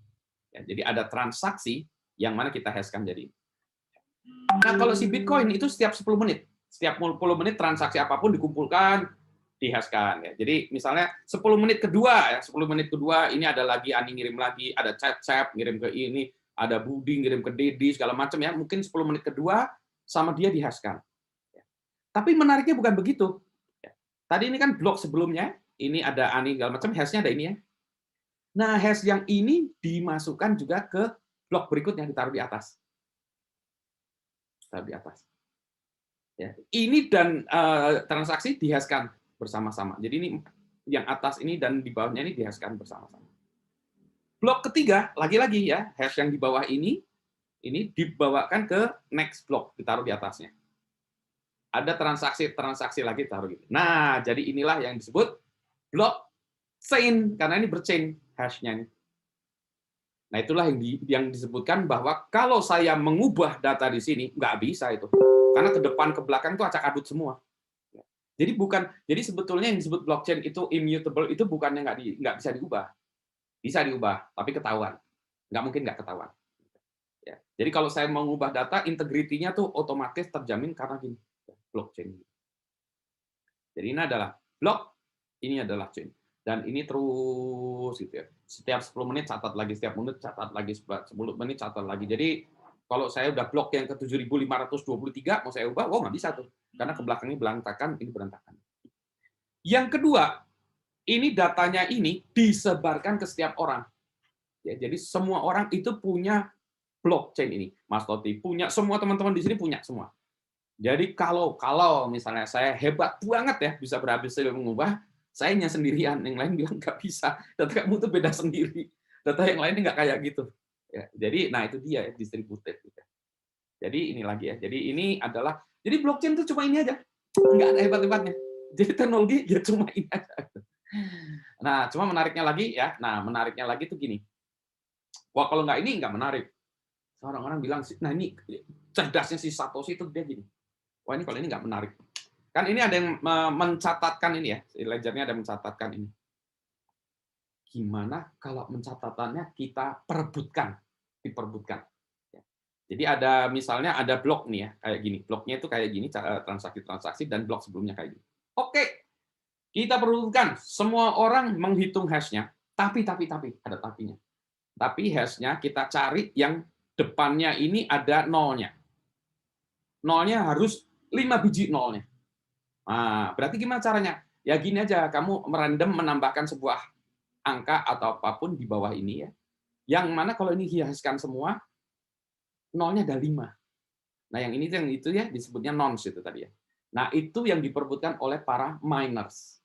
Ya, jadi ada transaksi yang mana kita hashkan jadi. Nah, kalau si Bitcoin itu setiap 10 menit. Setiap 10 menit transaksi apapun dikumpulkan, dihashkan ya. Jadi misalnya 10 menit kedua ya, 10 menit kedua ini ada lagi Ani ngirim lagi, ada chat ngirim ke ini, ada Budi ngirim ke Dedi segala macam ya. Mungkin 10 menit kedua sama dia dihashkan. Ya. Tapi menariknya bukan begitu. Ya. Tadi ini kan blok sebelumnya, ini ada Ani segala macam, hashnya ada ini ya. Nah, hash yang ini dimasukkan juga ke blok berikutnya, ditaruh di atas. Taruh di atas. Ya. Ini dan transaksi dihashkan bersama-sama. Jadi ini yang atas ini dan di bawahnya ini dihashkan bersama-sama. Blok ketiga, lagi-lagi ya, hash yang di bawah ini dibawakan ke next block, ditaruh di atasnya. Ada transaksi lagi, taruh gitu. Nah, jadi inilah yang disebut blockchain, karena ini berchain hash-nya. Nah, itulah yang disebutkan bahwa kalau saya mengubah data di sini, nggak bisa itu. Karena ke depan, ke belakang itu acak-adut semua. Jadi sebetulnya yang disebut blockchain itu immutable, itu bukannya nggak bisa diubah. Bisa diubah, tapi ketahuan. nggak mungkin nggak ketahuan. Ya. Jadi kalau saya mau mengubah data, integritinya tuh otomatis terjamin karena gini, blockchain. Jadi ini adalah blok, ini adalah chain. Dan ini terus gitu ya. Setiap 10 menit catat lagi, setiap menit catat lagi, 10 menit catat lagi. Jadi kalau saya udah blok yang ke 7.523 mau saya ubah, nggak bisa tuh. Karena ke belakangnya berantakan, ini berantakan. Yang kedua, ini datanya ini disebarkan ke setiap orang. Ya, jadi semua orang itu punya blockchain ini. Mas Toti punya, semua teman-teman di sini punya semua. Jadi kalau misalnya saya hebat banget ya bisa berhasil mengubah, saya hanya sendirian, yang lain bilang nggak bisa. Data kamu tuh beda sendiri. Data yang lain nggak kayak gitu. Ya, jadi, nah itu dia ya, distributed. Gitu. Jadi ini lagi ya. Jadi ini adalah, jadi blockchain itu cuma ini aja, nggak ada hebat-hebatnya. Jadi teknologi ya cuma ini aja. Nah, cuma menariknya lagi ya. Nah, menariknya lagi tuh gini. Wah kalau nggak ini nggak menarik. Orang-orang bilang, nah ini cerdasnya si Satoshi itu dia gini. Wah ini kalau ini nggak menarik. Kan ini ada yang mencatatkan ini ya, ledgernya ada mencatatkan ini. Gimana kalau mencatatannya kita perebutkan, diperebutkan. Jadi ada misalnya ada blok nih ya, kayak gini. Bloknya itu kayak gini, transaksi-transaksi dan blok sebelumnya kayak gini. Oke, kita perebutkan. Semua orang menghitung hash-nya, tapi ada tapinya. Tapi hash-nya kita cari yang depannya ini ada nolnya. Nolnya harus 5 biji nolnya. Nah, berarti gimana caranya? Ya gini aja, kamu merandom menambahkan sebuah angka atau apapun di bawah ini ya. Yang mana kalau ini hiaskan semua, nolnya ada 5. Nah, yang ini yang itu ya disebutnya nonce itu tadi ya. Nah, itu yang diperebutkan oleh para miners.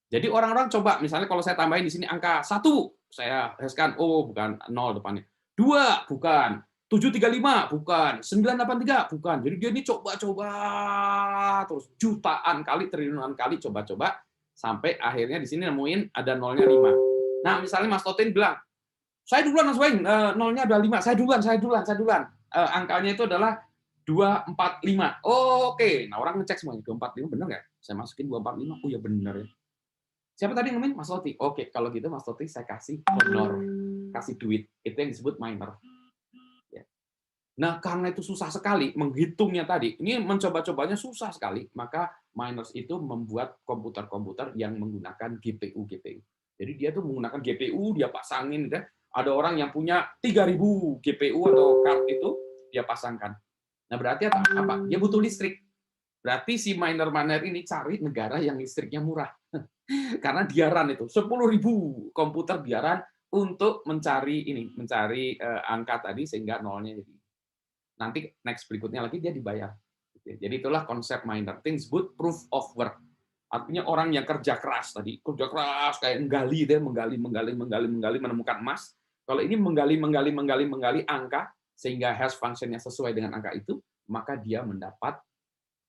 Jadi orang-orang coba, misalnya kalau saya tambahin di sini angka 1, saya hiaskan, oh bukan 0 depannya. 2, bukan. 735 bukan, 983 bukan. Jadi dia ini coba-coba terus jutaan kali, triliunan kali coba-coba sampai akhirnya di sini nemuin ada nolnya 5. Nah, misalnya Mas Totin bilang, "Saya duluan Mas Wayne, nolnya ada 5. Saya duluan. Angkanya itu adalah 245." Oh, oke. Nah, orang ngecek semuanya 245 benar nggak? Saya masukin 245. Oh ya benar ya. Siapa tadi yang nemuin? Mas Toti. Oke, kalau gitu Mas Toti saya kasih honor, kasih duit. Itu yang disebut miner. Nah, karena itu susah sekali menghitungnya tadi, ini mencoba-cobanya susah sekali, maka miners itu membuat komputer-komputer yang menggunakan GPU. Jadi dia tuh menggunakan GPU, dia pasangin, ya. Ada orang yang punya 3.000 GPU atau card itu dia pasangkan. Nah, berarti apa? Dia butuh listrik. Berarti si miner-miner ini cari negara yang listriknya murah. Karena biaran itu 10.000 komputer biaran untuk mencari angka tadi sehingga nolnya jadi. Nanti next berikutnya lagi dia dibayar. Jadi itulah konsep miner. Things disebut proof of work. Artinya orang yang kerja keras tadi, kayak menggali menemukan emas. Kalau ini menggali angka sehingga hash function-nya sesuai dengan angka itu, maka dia mendapat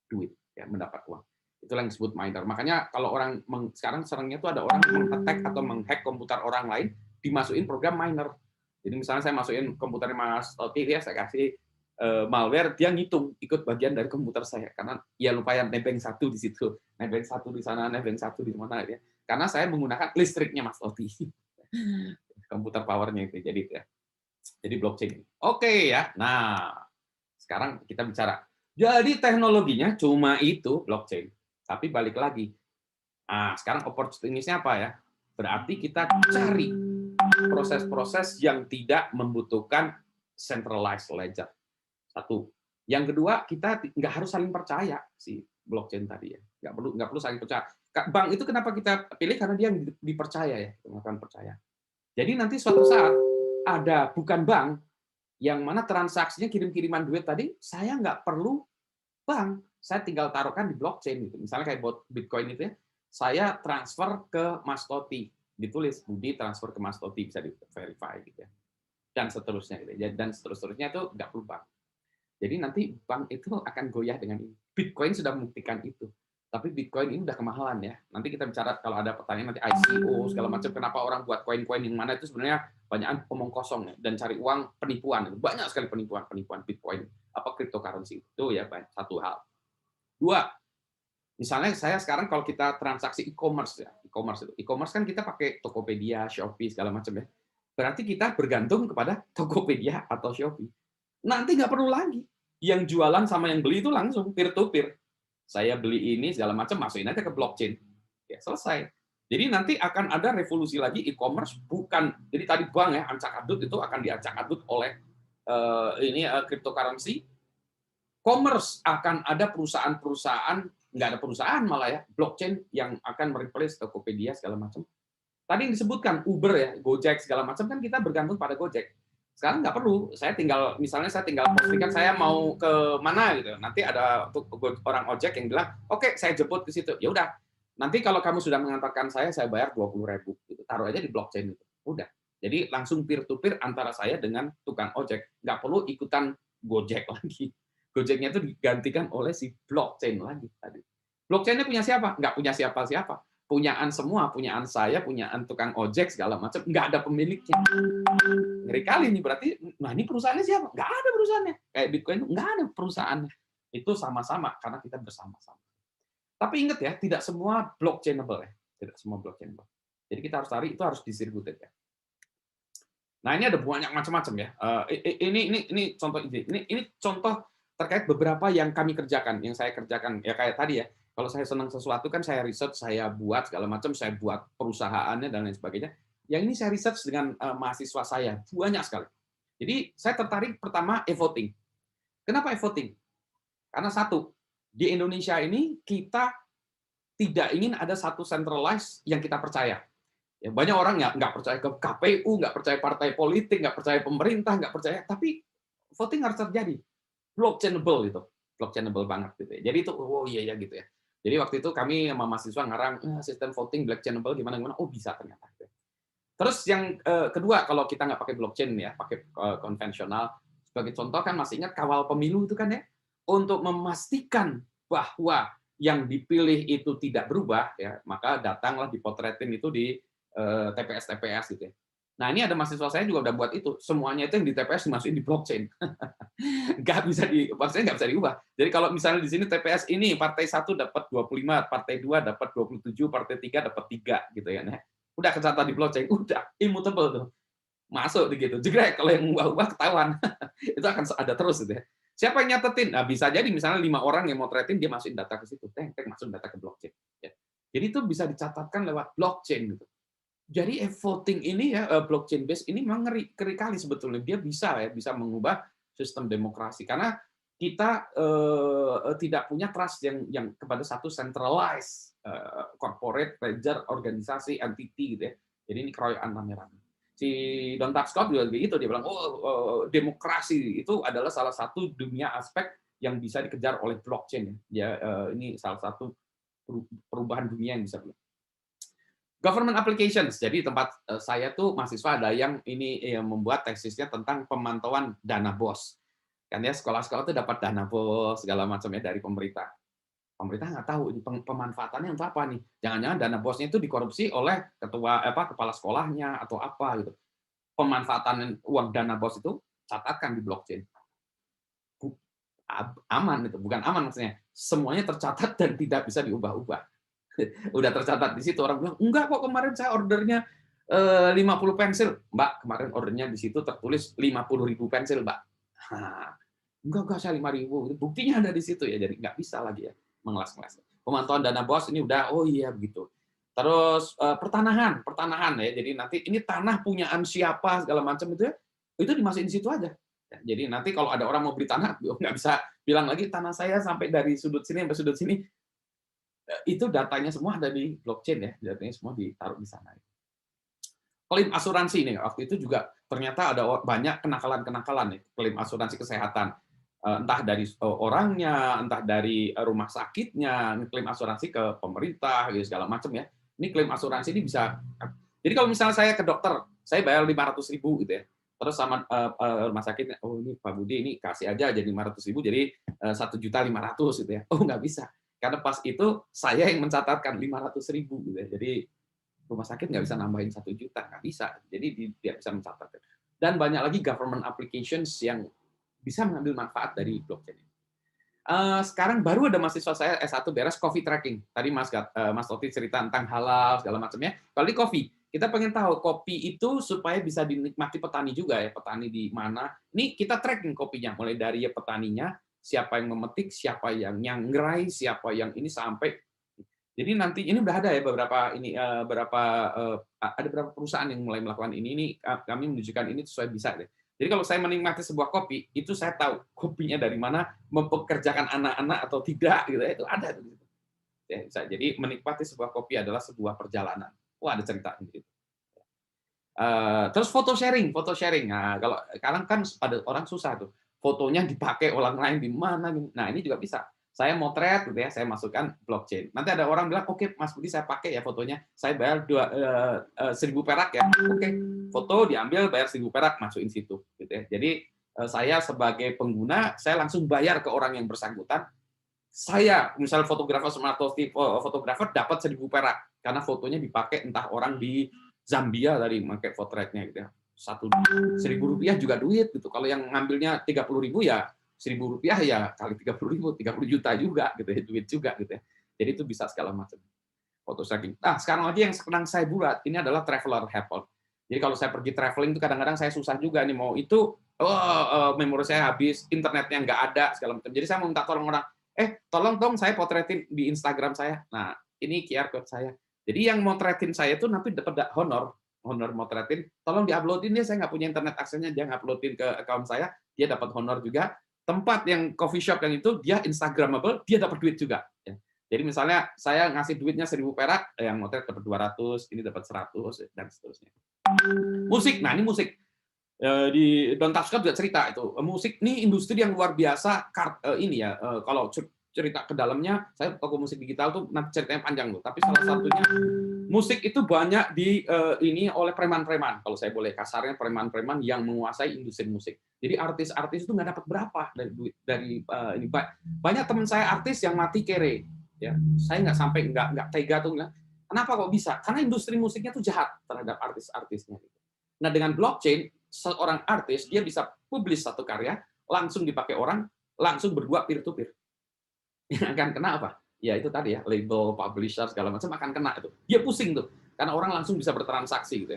duit, ya, mendapat uang. Itulah yang disebut miner. Makanya kalau orang sekarang seringnya itu ada orang meng-attack atau menghack komputer orang lain, dimasukin program miner. Jadi misalnya saya masukin komputernya Mas Toti, ya saya kasih malware, dia ngitung ikut bagian dari komputer saya karena ya lumayan nebeng 1 di situ, nebeng 1 di sana, nebeng 1 di mana ya. Karena saya menggunakan listriknya Mas Toti. Komputer powernya itu jadi ya. Jadi blockchain. Oke ya. Nah, sekarang kita bicara. Jadi teknologinya cuma itu blockchain. Tapi balik lagi. Nah, sekarang opportunity-nya apa ya? Berarti kita cari proses-proses yang tidak membutuhkan centralized ledger. Satu. Yang kedua, kita nggak harus saling percaya si blockchain tadi ya. Nggak perlu saling percaya. Bank itu kenapa kita pilih? Karena dia dipercaya ya, teman-teman percaya. Jadi nanti suatu saat ada bukan bank yang mana transaksinya kirim-kiriman duit tadi, saya nggak perlu bank, saya tinggal taruhkan di blockchain gitu. Misalnya kayak Bitcoin itu ya, saya transfer ke Mas Toti, ditulis Budi transfer ke Mas Toti, bisa di-verify gitu ya. Dan seterusnya gitu. Dan seterusnya itu nggak perlu bank. Jadi nanti bank itu akan goyah dengan ini. Bitcoin sudah membuktikan itu. Tapi Bitcoin ini udah kemahalan ya. Nanti kita bicara kalau ada pertanyaan nanti ICO segala macam kenapa orang buat koin-koin yang mana itu sebenarnya banyak omong kosong ya dan cari uang penipuan. Banyak sekali penipuan Bitcoin. Apa cryptocurrency itu ya satu hal. Dua, misalnya saya sekarang kalau kita transaksi e-commerce ya, e-commerce kan kita pakai Tokopedia, Shopee segala macam ya. berarti kita bergantung kepada Tokopedia atau Shopee. Nanti nggak perlu lagi. Yang jualan sama yang beli itu langsung peer-to-peer. Saya beli ini, segala macam, masukin aja ke blockchain. Ya, selesai. Jadi nanti akan ada revolusi lagi e-commerce, bukan, jadi tadi bank ya, ancak-adut itu akan diancak-adut oleh cryptocurrency. Commerce akan ada perusahaan-perusahaan, nggak ada perusahaan malah ya, blockchain yang akan mereplace Tokopedia segala macam. Tadi yang disebutkan Uber ya, Gojek segala macam kan kita bergantung pada Gojek. Sekarang nggak perlu, misalnya saya tinggal postingkan saya mau ke mana gitu. Nanti ada orang ojek yang bilang, oke, saya jemput ke situ. Ya udah, nanti kalau kamu sudah mengantarkan saya bayar 20.000. Gitu. Taruh aja di blockchain itu. Udah. Jadi langsung peer to peer antara saya dengan tukang ojek. Nggak perlu ikutan Gojek lagi. Gojeknya itu digantikan oleh si blockchain lagi tadi. Blockchainnya punya siapa? Nggak punya siapa-siapa. Punyaan semua, punyaan saya, punyaan tukang ojek segala macam, nggak ada pemiliknya. Ngeri kali nih, berarti, nah ini perusahaannya siapa? Nggak ada perusahaannya. Kayak Bitcoin itu nggak ada perusahaannya. Itu sama-sama karena kita bersama-sama. Tapi ingat ya, tidak semua blockchainable ya, tidak semua blockchainable. Jadi kita harus cari itu harus distributed ya. Nah ini ada banyak macam-macam ya. Ini contoh ini contoh terkait beberapa yang kami kerjakan, yang saya kerjakan ya kayak tadi ya. Kalau saya senang sesuatu kan saya research, saya buat segala macam, saya buat perusahaannya dan lain sebagainya. Yang ini saya research dengan mahasiswa saya banyak sekali. Jadi saya tertarik pertama e-voting. Kenapa e-voting? Karena satu, di Indonesia ini kita tidak ingin ada satu centralized yang kita percaya. Ya, banyak orang nggak percaya ke KPU, nggak percaya partai politik, nggak percaya pemerintah, nggak percaya. Tapi voting harus terjadi. Blockchainable itu, blockchainable banget gitu ya. Jadi itu oh iya ya gitu ya. Jadi waktu itu kami sama mahasiswa ngarang sistem voting blockchainable gimana, oh bisa ternyata. Terus yang kedua, kalau kita nggak pakai blockchain ya, pakai konvensional, sebagai contoh kan masih ingat kawal pemilu itu kan ya, untuk memastikan bahwa yang dipilih itu tidak berubah ya, maka datanglah dipotretin itu di TPS gitu ya. Nah ini ada mahasiswa saya juga udah buat itu, semuanya itu yang di TPS dimasukin di blockchain. Maksudnya nggak bisa diubah. Jadi kalau misalnya di sini TPS ini partai 1 dapat 25, partai 2 dapat 27, partai 3 dapat 3 gitu ya. Udah kecatat di blockchain, udah immutable tuh. Masuk gitu. Jegrek kalau yang ubah-ubah ketahuan. Itu akan ada terus gitu ya. Siapa yang nyatetin? Nah, bisa jadi misalnya 5 orang yang motretin dia masukin data ke situ. Masuk data ke blockchain. Ya. Jadi itu bisa dicatatkan lewat blockchain gitu. Jadi voting ini ya blockchain based ini memang ngeri kali sebetulnya, dia bisa mengubah sistem demokrasi karena kita tidak punya trust yang kepada satu centralized corporate ledger organisasi entity gitu ya. Jadi ini keroyokan rame-rame. Si Don Scott juga begitu, dia bilang demokrasi itu adalah salah satu dunia aspek yang bisa dikejar oleh blockchain ya. Ini salah satu perubahan dunia yang bisa bilang. Government applications. Jadi tempat saya tuh mahasiswa ada yang membuat tesisnya tentang pemantauan dana BOS. Kan ya sekolah-sekolah tuh dapat dana BOS segala macamnya dari pemerintah. Pemerintah nggak tahu ini pemanfaatannya untuk apa nih. Jangan-jangan dana BOS-nya itu dikorupsi oleh kepala sekolahnya atau apa gitu. Pemanfaatan uang dana BOS itu catatkan di blockchain. Aman itu, bukan aman maksudnya. Semuanya tercatat dan tidak bisa diubah-ubah. Udah tercatat di situ, orang bilang enggak kok kemarin saya ordernya 50 pensil, Mbak kemarin ordernya di situ tertulis 50.000 pensil, Mbak. Enggak saya 5.000, buktinya ada di situ ya, jadi nggak bisa lagi ya mengelas-ngelas. Pemantauan dana BOS ini udah oh iya begitu. Terus pertanahan ya, jadi nanti ini tanah punyaan siapa segala macam itu ya, itu dimasukin di situ aja. Jadi nanti kalau ada orang mau beli tanah nggak bisa bilang lagi tanah saya sampai dari sudut sini sampai sudut sini. Itu datanya semua ada di blockchain ya, datanya semua ditaruh di sana. Klaim asuransi nih, waktu itu juga ternyata ada banyak kenakalan-kenakalan nih, klaim asuransi kesehatan. Entah dari orangnya, entah dari rumah sakitnya, klaim asuransi ke pemerintah, gitu, segala macam ya. Ini klaim asuransi ini bisa, jadi kalau misalnya saya ke dokter, saya bayar 500.000 gitu ya. Terus sama rumah sakitnya, oh ini Pak Budi ini kasih aja jadi 500.000, jadi 1.500.000 gitu ya. Oh nggak bisa. Karena pas itu saya yang mencatatkan 500.000 gitu ya. Jadi rumah sakit nggak bisa nambahin 1 juta, nggak bisa. Jadi dia bisa mencatatkan. Dan banyak lagi government applications yang bisa mengambil manfaat dari blockchain. Sekarang baru ada mahasiswa saya S1 beres coffee tracking. Tadi Mas Toti cerita tentang halal segala macamnya. Kalau di coffee, Kita pengen tahu kopi itu supaya bisa dinikmati petani juga ya, petani di mana. Ini kita tracking kopinya, mulai dari ya petaninya, siapa yang memetik, siapa yang ngerai, siapa yang ini sampai. Jadi nanti ini udah ada ya ada beberapa perusahaan yang mulai melakukan ini. Ini kami menunjukkan ini sesuai bisa deh. Jadi kalau saya menikmati sebuah kopi, itu saya tahu kopinya dari mana, mempekerjakan anak-anak atau tidak gitu ya, itu ada. Ya, bisa. Jadi menikmati sebuah kopi adalah sebuah perjalanan. Wah, ada cerita gitu. Terus foto sharing. Nah, kalau sekarang kan pada orang susah tuh, fotonya dipakai orang lain di mana. Nah, ini juga bisa. Saya motret gitu ya, saya masukkan blockchain. Nanti ada orang bilang, oke, Mas Budi saya pakai ya fotonya, saya bayar 1.000 perak ya. Oke, foto diambil, bayar 1.000 perak, masukin situ. Gitu ya. Jadi saya sebagai pengguna, saya langsung bayar ke orang yang bersangkutan. Saya, misal fotografer smart fotografer dapat 1.000 perak karena fotonya dipakai entah orang di Zambia tadi pakai potretnya gitu ya. Rp1.000 juga duit gitu. Kalau yang ngambilnya 30.000 ya Rp1.000 ya kali 30.000, 30 juta juga gitu ya, duit juga gitu ya. Jadi itu bisa segala macam. Foto tracking. Nah, sekarang lagi yang sedang saya buat ini adalah traveler helper. Jadi kalau saya pergi traveling itu kadang-kadang saya susah juga nih mau itu memori saya habis, internetnya nggak ada segala macam. Jadi saya mau minta tolong orang, tolong dong saya potretin di Instagram saya. Nah, ini QR code saya. Jadi yang motretin saya itu nanti dapat honor motretin, tolong diuploadin ya, saya nggak punya internet aksesnya, dia nguploadin ke account saya, dia dapat honor juga. Tempat yang coffee shop yang itu dia Instagramable, dia dapat duit juga. Ya. Jadi misalnya saya ngasih duitnya 1.000 perak, yang motret dapat 200, ini dapat 100 dan seterusnya. Musik, nah ini musik. Di Don't Touch Cup juga cerita itu. Musik ini industri yang luar biasa. Kalau cerita ke dalamnya, saya toko musik digital tuh nanti ceritanya panjang tuh. Tapi salah satunya musik itu banyak ini oleh preman-preman. Kalau saya boleh kasarnya, preman-preman yang menguasai industri musik. Jadi artis-artis itu nggak dapat berapa dari ini. Banyak teman saya artis yang mati kere. Ya, saya nggak tega tuh bilang, kenapa kok bisa? Karena industri musiknya tuh jahat terhadap artis-artisnya. Nah dengan blockchain, seorang artis dia bisa publish satu karya, langsung dipakai orang, langsung berdua peer to peer. Akan kena apa? Ya itu tadi ya, label, publisher segala macam akan kena itu. Dia pusing tuh, karena orang langsung bisa bertransaksi gitu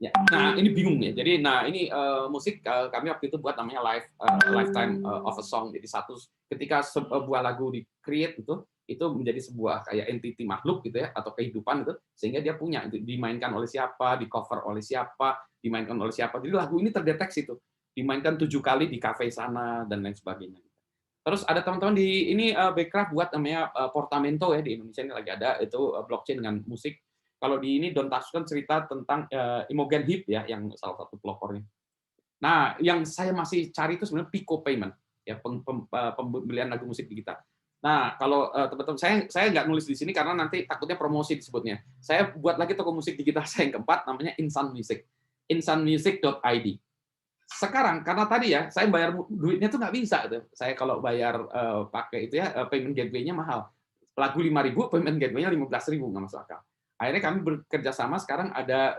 ya. Nah ini bingung ya. Jadi ini musik kami waktu itu buat namanya lifetime of a song. Jadi ketika sebuah lagu di create itu menjadi sebuah kayak entity makhluk gitu ya, atau kehidupan itu, sehingga dia punya itu dimainkan oleh siapa, di cover oleh siapa, dimainkan oleh siapa. Jadi lagu ini terdeteksi tuh, dimainkan 7 kali di kafe sana dan lain sebagainya. Terus ada teman-teman di ini Backcraft buat namanya Portamento ya, di Indonesia ini lagi ada itu blockchain dengan musik. Kalau di ini Don't Touch kan cerita tentang Imogen Heap ya, yang salah satu pelopornya. Nah, yang saya masih cari itu sebenarnya Pico Payment ya, pembelian lagu musik digital. Nah, kalau teman-teman saya nggak nulis di sini karena nanti takutnya promosi disebutnya. Saya buat lagi toko musik digital saya yang keempat namanya Insan Music. insanmusic.id. Sekarang karena tadi ya saya bayar duitnya tuh nggak bisa tuh. Saya kalau bayar pakai itu ya payment gateway-nya mahal. Lagu 5.000, payment gateway-nya 15.000, nggak masuk akal. Akhirnya kami bekerja sama sekarang ada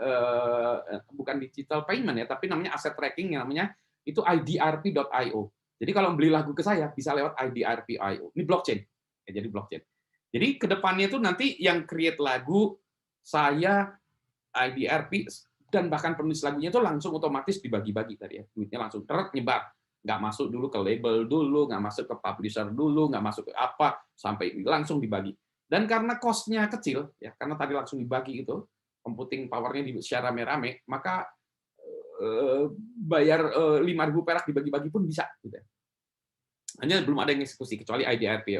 bukan digital payment ya, tapi namanya asset tracking yang namanya itu IDRP.io. Jadi kalau beli lagu ke saya bisa lewat IDRP.io. Ini blockchain. Ya, jadi blockchain. Jadi kedepannya itu nanti yang create lagu saya IDRP dan bahkan penulis lagunya itu langsung otomatis dibagi-bagi tadi ya. Duitnya langsung nyebar. Nggak masuk dulu ke label dulu, nggak masuk ke publisher dulu, nggak masuk ke apa, sampai langsung dibagi. Dan karena cost-nya kecil, ya karena tadi langsung dibagi itu, computing power-nya secara rame-rame, maka bayar 5.000 perak dibagi-bagi pun bisa. Gitu. Hanya belum ada yang eksekusi, kecuali IDRP.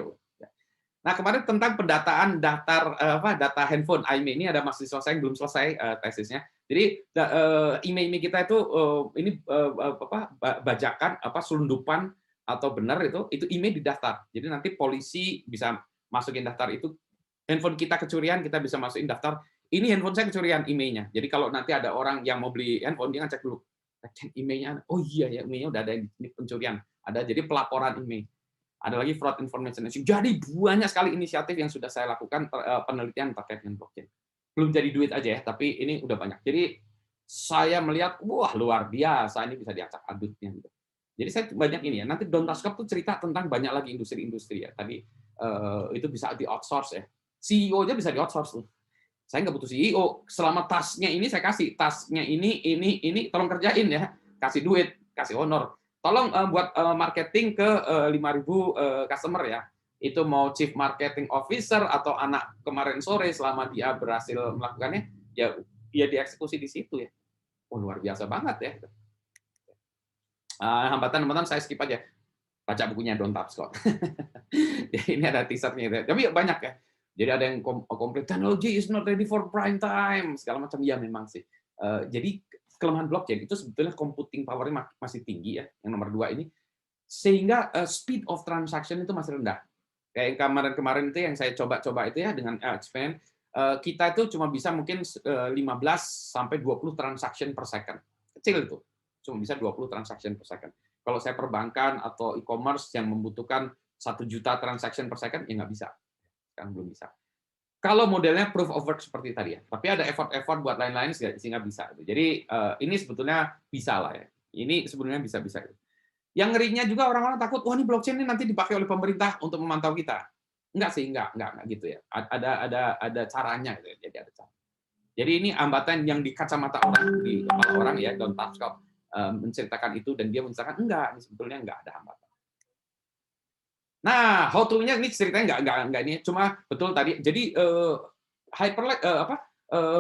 Nah, kemarin tentang pendataan data handphone IMEI, ini ada mahasiswa saya yang belum selesai tesisnya. Jadi IMEI kita itu ini bajakan selundupan atau benar itu IMEI didaftar. Jadi nanti polisi bisa masukin daftar itu. Handphone kita kecurian, kita bisa masukin daftar. Ini handphone saya kecurian IMEI-nya. Jadi kalau nanti ada orang yang mau beli handphone, dia cek dulu. Cek IMEI-nya. Oh iya ya, IMEI-nya udah ada ini pencurian. Ada jadi pelaporan IMEI. Ada lagi fraud information. Jadi banyak sekali inisiatif yang sudah saya lakukan penelitian terkait dengan blockchain. Belum jadi duit aja ya, tapi ini udah banyak. Jadi saya melihat, wah luar biasa, ini bisa diacak adutnya. Jadi saya banyak ini ya. Nanti Don't Touch Cup tuh cerita tentang banyak lagi industri-industri ya. Tadi itu bisa di outsource ya. CEO aja bisa di outsource tuh. Saya nggak butuh CEO. Selama tasknya ini saya kasih, tasknya ini, tolong kerjain ya, kasih duit, kasih honor. Tolong buat marketing ke 5.000 customer ya. Itu mau chief marketing officer atau anak kemarin sore selama dia berhasil melakukannya, ya dieksekusi di situ ya. Oh, luar biasa banget ya. Hambatan teman-teman saya skip aja. Baca bukunya Don't Touch Scott. Ini ada teasernya. Tapi banyak ya. Jadi ada yang komplain, technology is not ready for prime time. Segala macam. Ya memang sih. Jadi kelemahan blockchain itu sebetulnya computing power-nya masih tinggi ya. Yang nomor 2 ini. Sehingga speed of transaction itu masih rendah. Kayak yang kemarin-kemarin itu yang saya coba-coba itu ya dengan expand, kita itu cuma bisa mungkin 15 sampai 20 transaction per second. Kecil itu. Cuma bisa 20 transaction per second. Kalau saya perbankan atau e-commerce yang membutuhkan 1 juta transaction per second, ya nggak bisa. Sekarang belum bisa. Kalau modelnya proof of work seperti tadi ya, tapi ada effort buat lain-lain sehingga bisa. Jadi ini sebetulnya bisa lah ya. Ini sebenarnya bisa-bisa. Yang ngerinya juga orang-orang takut, wah ini blockchain ini nanti dipakai oleh pemerintah untuk memantau kita. Enggak sih, enggak gitu ya. Ada caranya gitu ya. Jadi ada cara. Jadi ini hambatan yang di kacamata orang, di kepala orang ya, Don't Touch Scott menceritakan itu dan dia menceritakan enggak, ini sebetulnya enggak ada hambatan. Nah, how to-nya ini ceritanya enggak ini, cuma betul tadi. Jadi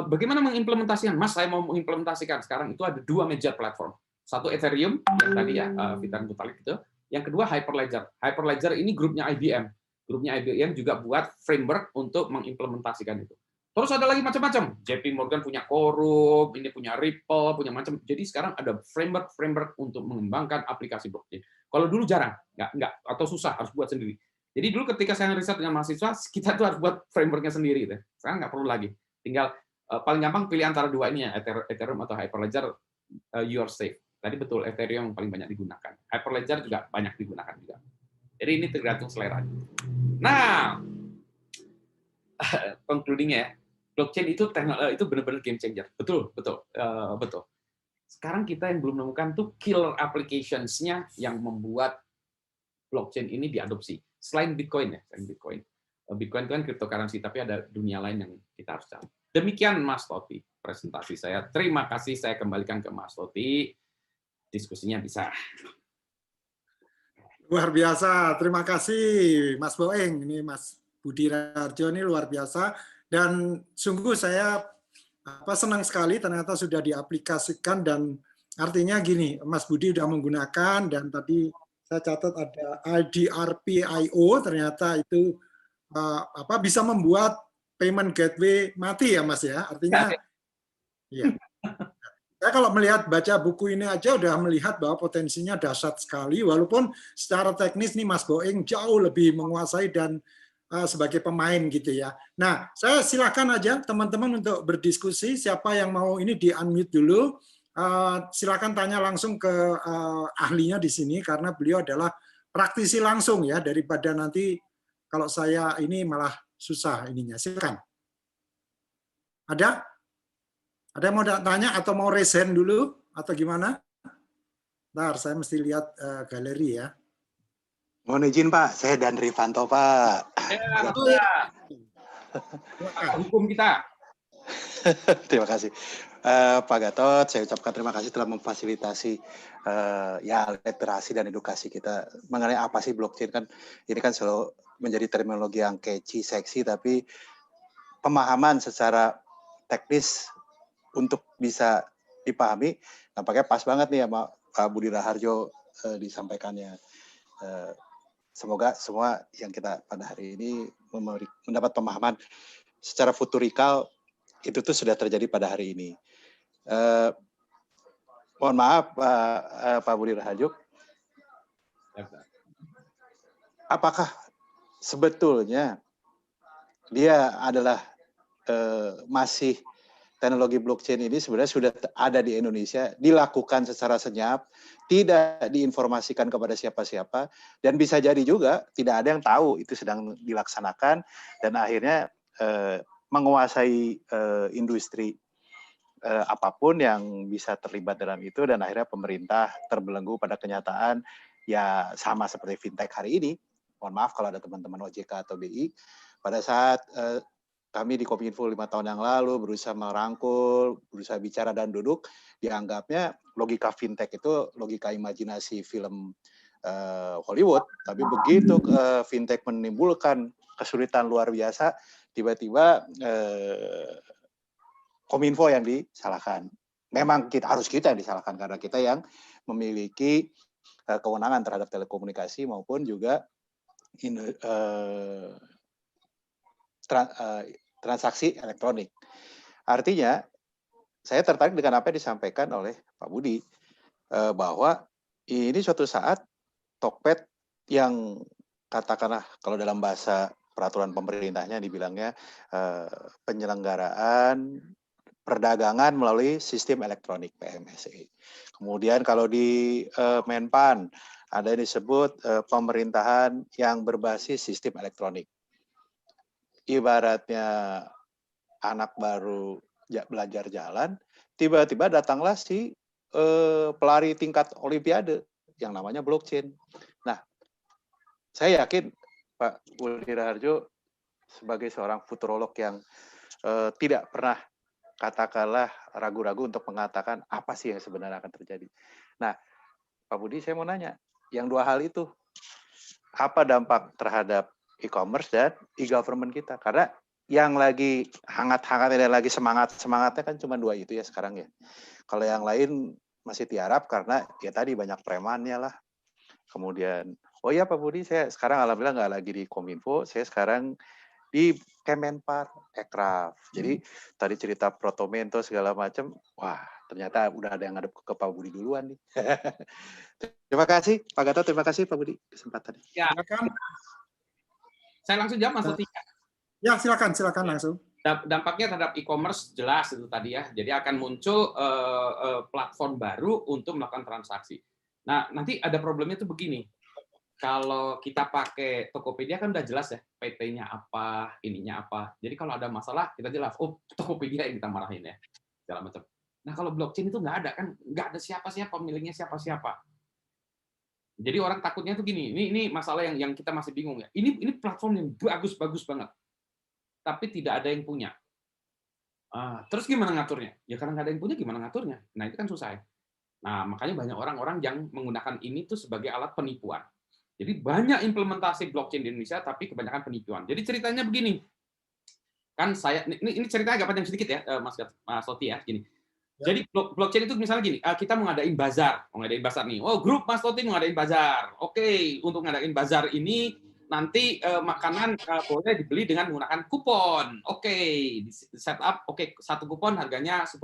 bagaimana mengimplementasikan? Mas, saya mau mengimplementasikan sekarang itu ada 2 major platform. Satu Ethereum yang tadi ya Vitan Butalik itu, yang kedua Hyperledger. Hyperledger ini grupnya IBM. Grupnya IBM juga buat framework untuk mengimplementasikan itu. Terus ada lagi macam-macam. JP Morgan punya Quorum, ini punya Ripple, punya macam. Jadi sekarang ada framework untuk mengembangkan aplikasi blockchain. Kalau dulu jarang, nggak atau susah harus buat sendiri. Jadi dulu ketika saya riset dengan mahasiswa, kita tuh harus buat frameworknya sendiri. Sekarang nggak perlu lagi. Tinggal paling gampang pilih antara 2 ini ya, Ethereum atau Hyperledger, you are safe. Tadi betul, Ethereum yang paling banyak digunakan. Hyperledger juga banyak digunakan juga. Jadi ini tergantung selera. Nah, concluding ya, blockchain itu benar-benar game changer. Betul. Sekarang kita yang belum menemukan tuh killer applications-nya yang membuat blockchain ini diadopsi. Selain Bitcoin ya, Bitcoin itu kan cryptocurrency, tapi ada dunia lain yang kita harus cari. Demikian Mas Toti presentasi saya. Terima kasih, saya kembalikan ke Mas Toti. Diskusinya bisa. Luar biasa, terima kasih Mas Boeng. Ini Mas Budi Raharjo ini luar biasa. Dan sungguh saya senang sekali ternyata sudah diaplikasikan dan artinya gini, Mas Budi sudah menggunakan dan tadi saya catat ada IDRP.io, ternyata itu bisa membuat payment gateway mati ya Mas ya, artinya ya. Saya kalau baca buku ini aja udah melihat bahwa potensinya dahsyat sekali, walaupun secara teknis nih Mas Boeng jauh lebih menguasai dan sebagai pemain gitu ya. Nah, saya silakan aja teman-teman untuk berdiskusi. Siapa yang mau ini di unmute dulu. Silakan tanya langsung ke ahlinya di sini karena beliau adalah praktisi langsung ya, daripada nanti kalau saya ini malah susah ininya. Silakan. Ada? Ada yang mau tanya atau mau raise hand dulu atau gimana? Bentar, saya mesti lihat galeri ya. Mohon izin Pak, saya Dan Rifanto Pak. Hukum kita. Terima kasih. Pak Gatot, saya ucapkan terima kasih telah memfasilitasi literasi dan edukasi kita mengenai apa sih blockchain. Kan ini kan selalu menjadi terminologi yang catchy, seksi, tapi pemahaman secara teknis untuk bisa dipahami, nampaknya pas banget nih sama Pak Budi Raharjo disampaikannya. Semoga semua yang kita pada hari ini mendapat pemahaman secara futurikal itu tuh sudah terjadi pada hari ini. Mohon maaf Pak Budi Raharjo, apakah sebetulnya dia adalah masih teknologi blockchain ini sebenarnya sudah ada di Indonesia, dilakukan secara senyap, tidak diinformasikan kepada siapa-siapa, dan bisa jadi juga tidak ada yang tahu itu sedang dilaksanakan, dan akhirnya menguasai industri apapun yang bisa terlibat dalam itu, dan akhirnya pemerintah terbelenggu pada kenyataan ya sama seperti fintech hari ini. Mohon maaf kalau ada teman-teman OJK atau BI, pada saat kami di Kominfo 5 tahun yang lalu berusaha merangkul, berusaha bicara dan duduk, dianggapnya logika fintech itu logika imajinasi film Hollywood. Tapi begitu fintech menimbulkan kesulitan luar biasa, tiba-tiba Kominfo yang disalahkan. Memang harus kita yang disalahkan karena kita yang memiliki kewenangan terhadap telekomunikasi maupun juga transaksi elektronik. Artinya, saya tertarik dengan apa yang disampaikan oleh Pak Budi, bahwa ini suatu saat Tokped yang katakanlah kalau dalam bahasa peraturan pemerintahnya dibilangnya penyelenggaraan perdagangan melalui sistem elektronik PMSE. Kemudian kalau di Menpan ada yang disebut pemerintahan yang berbasis sistem elektronik. Ibaratnya anak baru belajar jalan, tiba-tiba datanglah si pelari tingkat olimpiade yang namanya blockchain. Nah, saya yakin Pak Budi Raharjo sebagai seorang futurolog yang tidak pernah katakanlah ragu-ragu untuk mengatakan apa sih yang sebenarnya akan terjadi. Nah, Pak Budi, saya mau nanya, yang dua hal itu, apa dampak terhadap e-commerce dan e-government kita? Karena yang lagi hangat-hangatnya dan lagi semangatnya kan cuma dua itu ya sekarang ya. Kalau yang lain masih tiarap karena ya tadi banyak premannya lah. Kemudian, oh ya Pak Budi, saya sekarang alhamdulillah nggak lagi di Kominfo, saya sekarang di Kemenpar, Ekraf. Jadi tadi cerita Protomento segala macam, wah ternyata udah ada yang ngadep ke Pak Budi duluan nih. Terima kasih Pak Gatot, terima kasih Pak Budi kesempatannya. Ya, Silakan. saya langsung jawab Mas Loti. Ya, silakan langsung. Dampaknya terhadap e-commerce jelas itu tadi ya. Jadi akan muncul platform baru untuk melakukan transaksi. Nah, nanti ada problemnya tuh begini. Kalau kita pakai Tokopedia kan udah jelas ya, PT-nya apa, ininya apa. Jadi kalau ada masalah kita jelas, oh Tokopedia yang kita marahin ya, segala macam. Nah kalau blockchain itu nggak ada kan, nggak ada siapa-siapa, pemiliknya siapa-siapa. Jadi orang takutnya tuh gini, ini masalah yang kita masih bingung ya. Ini platform yang bagus banget, tapi tidak ada yang punya. Terus gimana ngaturnya? Ya karena nggak ada yang punya, gimana ngaturnya? Nah itu kan susah ya. Nah makanya banyak orang-orang yang menggunakan ini tuh sebagai alat penipuan. Jadi banyak implementasi blockchain di Indonesia, tapi kebanyakan penipuan. Jadi ceritanya begini, kan saya ini ceritanya agak panjang sedikit ya, Mas Loti ya, gini. Jadi blockchain itu misalnya gini, kita mau ngadain bazar nih. Oh grup Mas Loti mau ngadain bazar. Oke, untuk ngadain bazar ini nanti makanan boleh dibeli dengan menggunakan kupon. Oke, di setup. Oke, satu kupon harganya 10.000.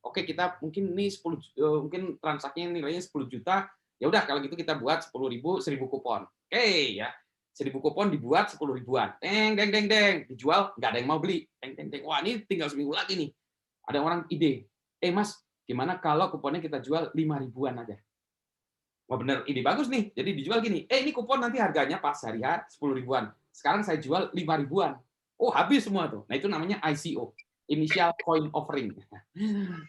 Oke, kita mungkin ini mungkin transaksinya nilainya 10 juta. Ya udah kalau gitu kita buat 10.000 kupon. Oke ya. 1.000 kupon dibuat 10 ribuan. Deng dijual nggak ada yang mau beli. Deng. Wah, ini tinggal seminggu lagi nih. Ada orang ide. Mas, gimana kalau kuponnya kita jual 5 ribuan aja? Wah, bener, ide bagus nih. Jadi dijual gini. Ini kupon nanti harganya pas hari 10 ribuan. Sekarang saya jual 5 ribuan. Oh, habis semua tuh. Nah, itu namanya ICO. Initial Coin Offering.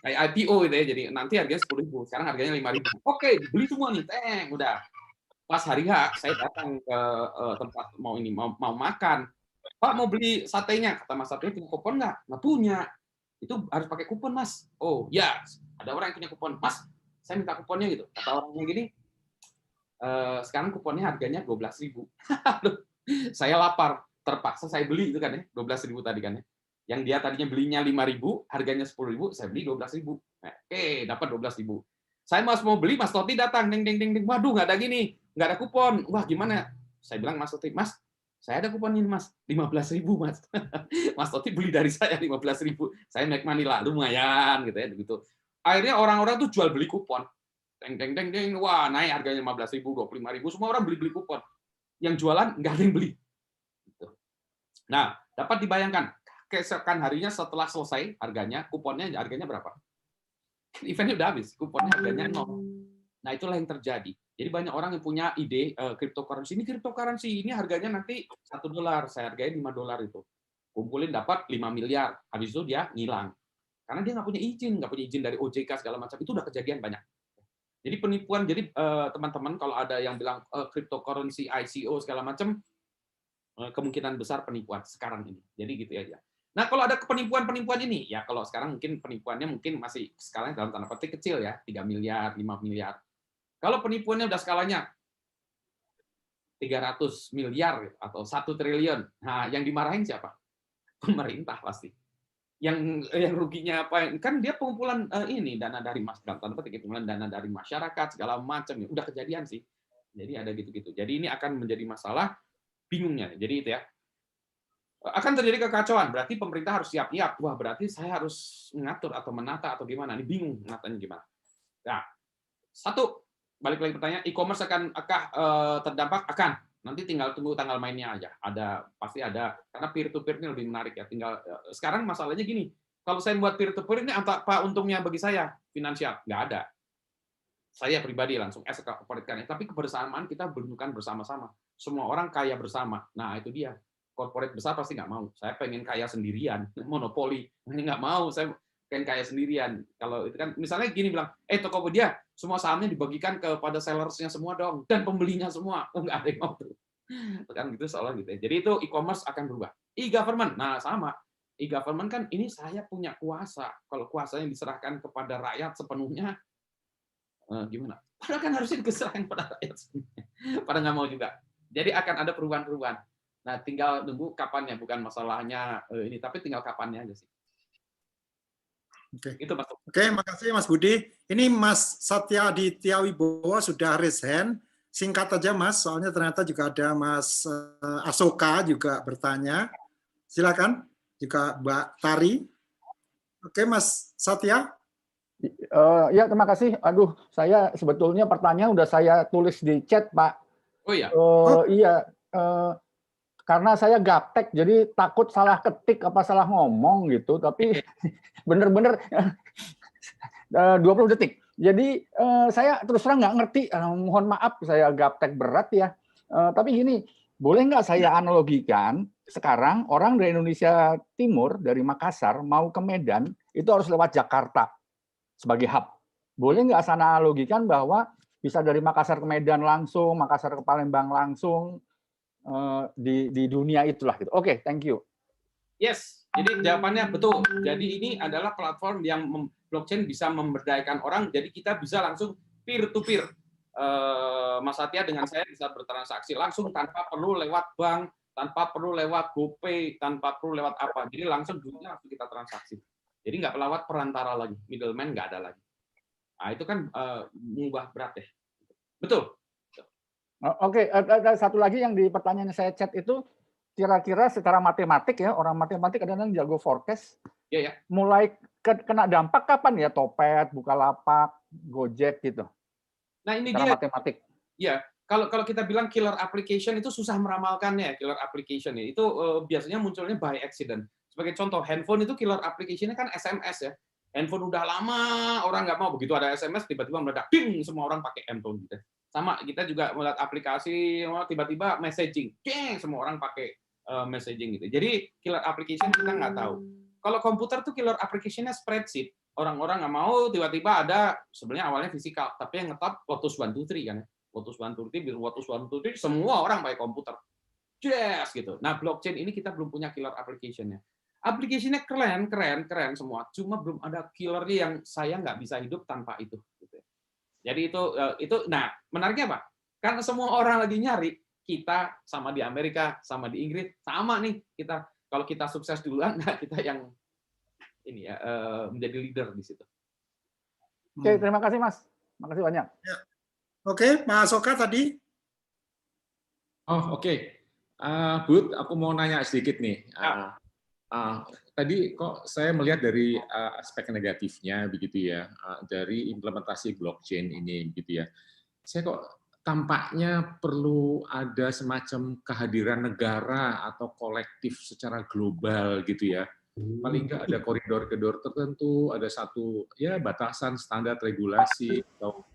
Kayak IPO gitu ya, jadi nanti harganya 10.000, sekarang harganya 5.000. Oke, beli semua nih, udah. Pas hari H, saya datang ke tempat mau makan. Pak mau beli satenya, kata Mas Satenya punya kupon nggak? Nggak punya. Itu harus pakai kupon Mas. Oh ya, ada orang yang punya kupon. Mas, saya minta kuponnya gitu. Kata orangnya gini, sekarang kuponnya harganya 12.000. Saya lapar, terpaksa saya beli itu kan ya, 12.000 tadi kan ya. Yang dia tadinya belinya 5.000, harganya 10.000, saya beli 12.000. Oke, dapat 12.000. Saya mau beli, Mas Loti datang, deng. Waduh, nggak ada gini, nggak ada kupon. Wah, gimana? Saya bilang Mas Loti, Mas, saya ada kupon ini Mas, 15.000 Mas. Mas Loti beli dari saya 15.000. Saya make money lah, lumayan gitu ya, begitu. Akhirnya orang-orang tuh jual beli kupon. Deng. Wah, naik harganya 15.000, 25.000, semua orang beli kupon. Yang jualan nggak ada yang beli. Nah, dapat dibayangkan keesokan harinya setelah selesai harganya, kuponnya harganya berapa? Eventnya udah habis, kuponnya harganya 0. Nah, itulah yang terjadi. Jadi banyak orang yang punya ide cryptocurrency. Ini harganya nanti $1, saya hargain $5 itu. Kumpulin dapat 5 miliar, habis itu dia ngilang. Karena dia nggak punya izin dari OJK segala macam. Itu udah kejadian banyak. Jadi penipuan, jadi teman-teman kalau ada yang bilang cryptocurrency, ICO segala macam, kemungkinan besar penipuan sekarang ini. Jadi gitu aja. Nah, kalau ada penipuan-penipuan ini, ya kalau sekarang mungkin penipuannya mungkin masih skalanya dalam tanda petik kecil ya, 3 miliar, 5 miliar. Kalau penipuannya udah skalanya 300 miliar atau 1 triliun, nah yang dimarahin siapa? Pemerintah pasti. Yang ruginya apa? Kan dia pengumpulan ini dana dari dana dari masyarakat segala macam, ya udah kejadian sih. Jadi ada gitu-gitu. Jadi ini akan menjadi masalah bingungnya. Jadi itu ya. Akan terjadi kekacauan, berarti pemerintah harus siap-siap. Wah, berarti saya harus mengatur atau menata atau gimana? Ini bingung menatanya gimana. Nah, satu, balik lagi pertanyaan, e-commerce apakah terdampak? Akan. Nanti tinggal tunggu tanggal mainnya aja. Pasti ada, karena peer-to-peer ini lebih menarik ya. Tinggal sekarang masalahnya gini, kalau saya buat peer-to-peer ini apa untungnya bagi saya? Finansial, nggak ada. Saya pribadi langsung as a corporate company, tapi kebersamaan kita bentukan bersama-sama. Semua orang kaya bersama. Nah, itu dia. Corporate besar pasti nggak mau. Saya pengen kaya sendirian, monopoli. Ini nggak mau, saya pengen kaya sendirian. Kalau itu kan, misalnya gini bilang, Tokopedia, semua sahamnya dibagikan kepada sellersnya semua dong, dan pembelinya semua. Nggak ada yang mau tuh. Kan gitu soalnya gitu ya. Jadi itu e-commerce akan berubah. E-government, nah sama. E-government kan ini saya punya kuasa. Kalau kuasanya diserahkan kepada rakyat sepenuhnya, gimana? Padahal kan harusnya diserahkan pada rakyat sepenuhnya. Padahal nggak mau juga. Jadi akan ada perubahan-perubahan. Nah, tinggal nunggu kapannya, bukan masalahnya ini, tapi tinggal kapannya aja sih. Oke. Itu Mas. Oke, makasih Mas Budi. Ini Mas Satya Aditya Wibowo sudah raise hand. Singkat aja Mas, soalnya ternyata juga ada Mas Asoka juga bertanya. Silakan, juga Mbak Tari. Oke, Mas Satya. Ya, terima kasih. Aduh, saya sebetulnya pertanyaan udah saya tulis di chat, Pak. Oh iya. Iya. Karena saya gaptek, jadi takut salah ketik apa salah ngomong gitu, tapi bener-bener 20 detik. Jadi saya terus terang nggak ngerti, mohon maaf saya gaptek berat ya. Tapi gini, boleh nggak saya analogikan, sekarang orang dari Indonesia Timur, dari Makassar, mau ke Medan, itu harus lewat Jakarta sebagai hub. Boleh nggak saya analogikan bahwa bisa dari Makassar ke Medan langsung, Makassar ke Palembang langsung, di dunia itulah gitu. Oke, thank you. Yes, jadi jawabannya betul. Jadi ini adalah platform yang blockchain bisa memberdayakan orang, jadi kita bisa langsung peer to peer. Mas Satya dengan saya bisa bertransaksi langsung tanpa perlu lewat bank, tanpa perlu lewat GoPay, tanpa perlu lewat apa. Jadi langsung duitnya langsung kita transaksi. Jadi nggak lewat perantara lagi, middleman nggak ada lagi. Nah, itu kan mengubah berat ya. Betul. Oke, ada satu lagi yang di pertanyaan saya chat itu, kira-kira secara matematik ya, orang matematik ada yang jago forecast, ya. Mulai kena dampak kapan ya Topet, Bukalapak, Gojek gitu? Nah ini secara dia. Matematik. Ya, kalau kita bilang killer application itu susah meramalkannya, killer application ya. Itu biasanya munculnya by accident. Sebagai contoh, handphone itu killer application-nya kan SMS ya. Handphone udah lama orang nggak mau, begitu ada SMS tiba-tiba meledak, ding, semua orang pakai handphone gitu. Sama kita juga melihat aplikasi tiba-tiba messaging, ding, semua orang pakai messaging gitu. Jadi killer application kita nggak tahu. Kalau komputer tuh killer application-nya spreadsheet. Orang-orang nggak mau tiba-tiba ada, sebenarnya awalnya fisikal, tapi yang ngetop Lotus 123 kan. Lotus 123, semua orang pakai komputer. Yes gitu. Nah, blockchain ini kita belum punya killer application-nya. Aplikasinya keren semua. Cuma belum ada killernya yang saya nggak bisa hidup tanpa itu. Jadi itu. Nah, menariknya apa? Karena semua orang lagi nyari, kita sama di Amerika, sama di Inggris, sama nih kita. Kalau kita sukses duluan, nah kita yang ini ya menjadi leader di situ. Oke, terima kasih Mas. Makasih banyak. Ya. Oke, Pak Asoka tadi. Oh, oke. Bud, aku mau nanya sedikit nih. Tadi kok saya melihat dari aspek negatifnya begitu ya, dari implementasi blockchain ini gitu ya. Saya kok tampaknya perlu ada semacam kehadiran negara atau kolektif secara global gitu ya. Paling nggak ada koridor-koridor tertentu, ada satu ya batasan standar regulasi atau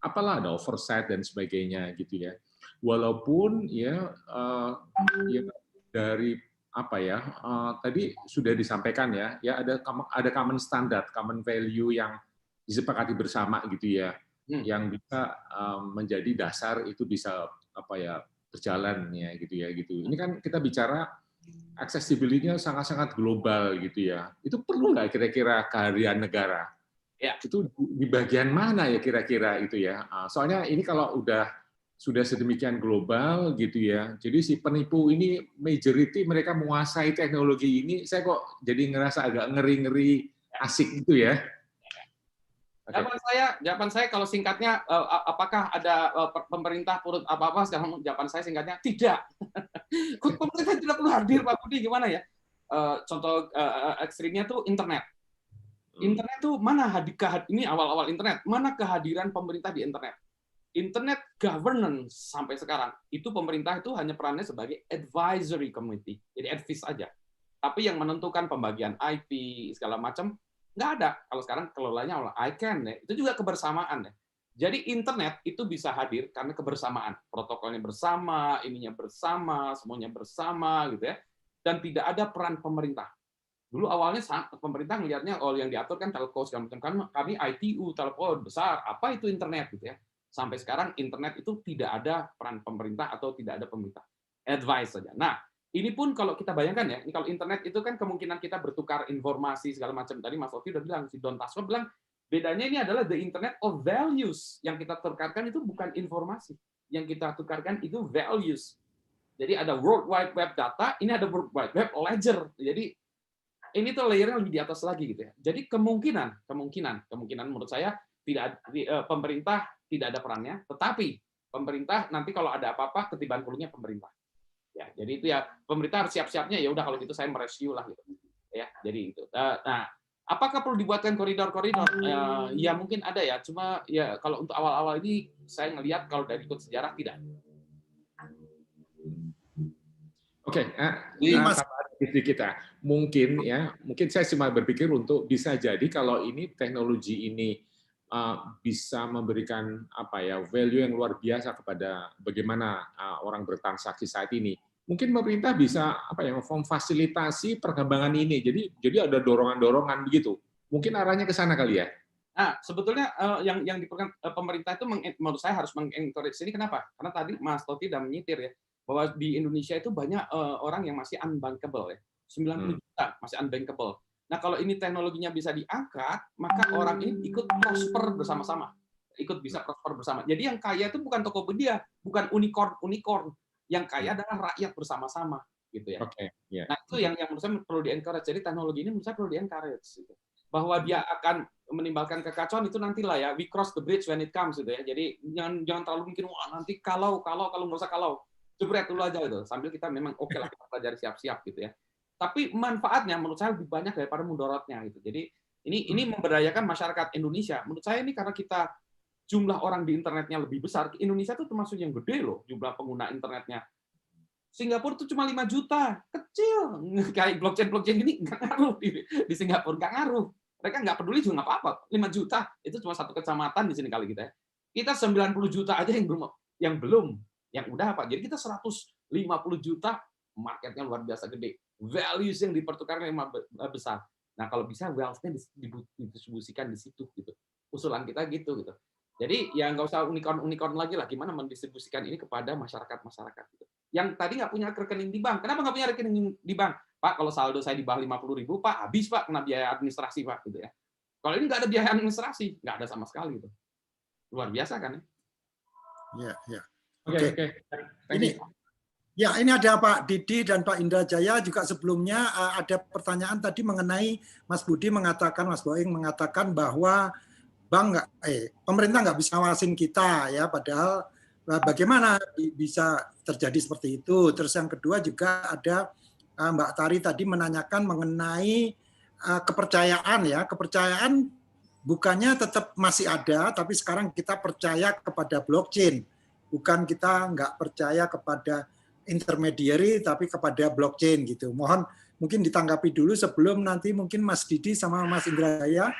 apalah, ada oversight dan sebagainya gitu ya. Walaupun ya dari apa ya tadi sudah disampaikan ya ada common standard, common value yang disepakati bersama gitu ya, yang bisa menjadi dasar itu bisa apa ya berjalan ya gitu ya gitu. Ini kan kita bicara accessibility-nya sangat-sangat global gitu ya. Itu perlu nggak kira-kira kehadiran negara? Ya. Itu di bagian mana ya kira-kira itu ya? Soalnya ini kalau sudah sedemikian global gitu ya. Jadi si penipu ini majority mereka menguasai teknologi ini. Saya kok jadi ngerasa agak ngeri-ngeri asik gitu ya. Jawaban saya kalau singkatnya, apakah ada pemerintah turut apa-apa? Sekarang jawaban saya singkatnya tidak. Pemerintah tidak perlu hadir, Pak Budi, gimana ya? Contoh ekstrimnya tuh internet. Internet tuh mana ini awal-awal internet, mana kehadiran pemerintah di internet? Internet governance sampai sekarang itu pemerintah itu hanya perannya sebagai advisory committee, jadi advice aja. Tapi yang menentukan pembagian IP segala macam nggak ada. Kalau sekarang kelolanya oleh ICANN ya, itu juga kebersamaan ya. Jadi internet itu bisa hadir karena kebersamaan, protokolnya bersama, ininya bersama, semuanya bersama gitu ya. Dan tidak ada peran pemerintah. Dulu awalnya pemerintah melihatnya yang diatur kan telco segala macam, kami ITU, telco besar, apa itu internet gitu ya. Sampai sekarang internet itu tidak ada peran pemerintah atau tidak ada pemerintah. Advice saja. Nah, ini pun kalau kita bayangkan ya, ini kalau internet itu kan kemungkinan kita bertukar informasi segala macam. Tadi Mas Oki udah bilang, si Don Tasco bilang, bedanya ini adalah the internet of values. Yang kita tukarkan itu bukan informasi. Yang kita tukarkan itu values. Jadi ada World Wide Web data, ini ada World Wide Web ledger. Jadi ini tuh layernya lebih di atas lagi gitu ya. Jadi kemungkinan menurut saya pemerintah tidak ada perannya, tetapi pemerintah nanti kalau ada apa-apa ketiban puluhnya pemerintah. Ya, jadi itu ya pemerintah harus siap-siapnya ya udah kalau gitu saya merescue lah gitu. Ya, jadi itu. Nah, apakah perlu dibuatkan koridor-koridor? Ya mungkin ada ya, cuma ya kalau untuk awal-awal ini saya ngelihat kalau dari ikut sejarah tidak. Oke, kita mungkin saya cuma berpikir untuk bisa jadi kalau ini teknologi ini bisa memberikan value yang luar biasa kepada bagaimana orang bertransaksi saat ini. Mungkin pemerintah bisa memfasilitasi perkembangan ini. Jadi ada dorongan-dorongan begitu. Mungkin arahnya ke sana kali ya. Nah, sebetulnya yang diperlukan pemerintah itu menurut saya harus mengencourage ini. Kenapa? Karena tadi Mas Toti sudah menyitir ya bahwa di Indonesia itu banyak orang yang masih unbankable ya. 90 juta masih unbankable. Nah, kalau ini teknologinya bisa diangkat, maka orang ini ikut prosper bersama-sama. Bisa prosper bersama. Jadi yang kaya itu bukan Tokopedia, bukan unicorn. Yang kaya adalah rakyat bersama-sama, gitu ya. Okay, yeah. Nah, itu yang menurut saya perlu di-encourage. Jadi teknologi ini menurut saya perlu di-encourage. Gitu. Bahwa dia akan menimbulkan kekacauan itu nantilah ya. We cross the bridge when it comes, gitu ya. Jadi jangan terlalu mikir, wah nanti kalau nggak usah kalau. Jebret dulu aja gitu. Sambil kita memang oke lah kita pelajari siap-siap gitu ya. Tapi manfaatnya menurut saya lebih banyak daripada mudorotnya gitu. Jadi ini memberdayakan masyarakat Indonesia. Menurut saya ini karena kita jumlah orang di internetnya lebih besar. Indonesia tuh termasuk yang gede loh jumlah pengguna internetnya. Singapura tuh cuma 5 juta, kecil. Kayak blockchain ini nggak ngaruh di Singapura, nggak ngaruh. Mereka nggak peduli juga nggak apa-apa. 5 juta itu cuma satu kecamatan di sini kali kita. Kita 90 juta aja yang belum. Yang udah apa? Jadi kita 150 juta, marketnya luar biasa gede. Values yang dipertukarkan yang besar. Nah, kalau bisa wealth-nya didistribusikan di situ gitu. Usulan kita gitu. Jadi ya nggak usah unicorn lagi lah. Gimana mendistribusikan ini kepada masyarakat gitu. Yang tadi nggak punya rekening di bank. Kenapa nggak punya rekening di bank? Pak, kalau saldo saya di bawah 50.000, Pak, habis Pak kena biaya administrasi Pak gitu ya. Kalau ini nggak ada biaya administrasi, nggak ada sama sekali gitu. Luar biasa kan ya? Ya. Oke. Ini ada Pak Didi dan Pak Indra Jaya juga sebelumnya ada pertanyaan tadi mengenai Mas Budi mengatakan, Mas Boeing mengatakan bahwa pemerintah nggak bisa ngawasin kita ya, padahal bagaimana bisa terjadi seperti itu. Terus yang kedua juga ada Mbak Tari tadi menanyakan mengenai kepercayaan bukannya tetap masih ada, tapi sekarang kita percaya kepada blockchain. Bukan kita nggak percaya kepada intermediary, tapi kepada blockchain gitu. Mohon mungkin ditanggapi dulu sebelum nanti mungkin Mas Didi sama Mas Indraya.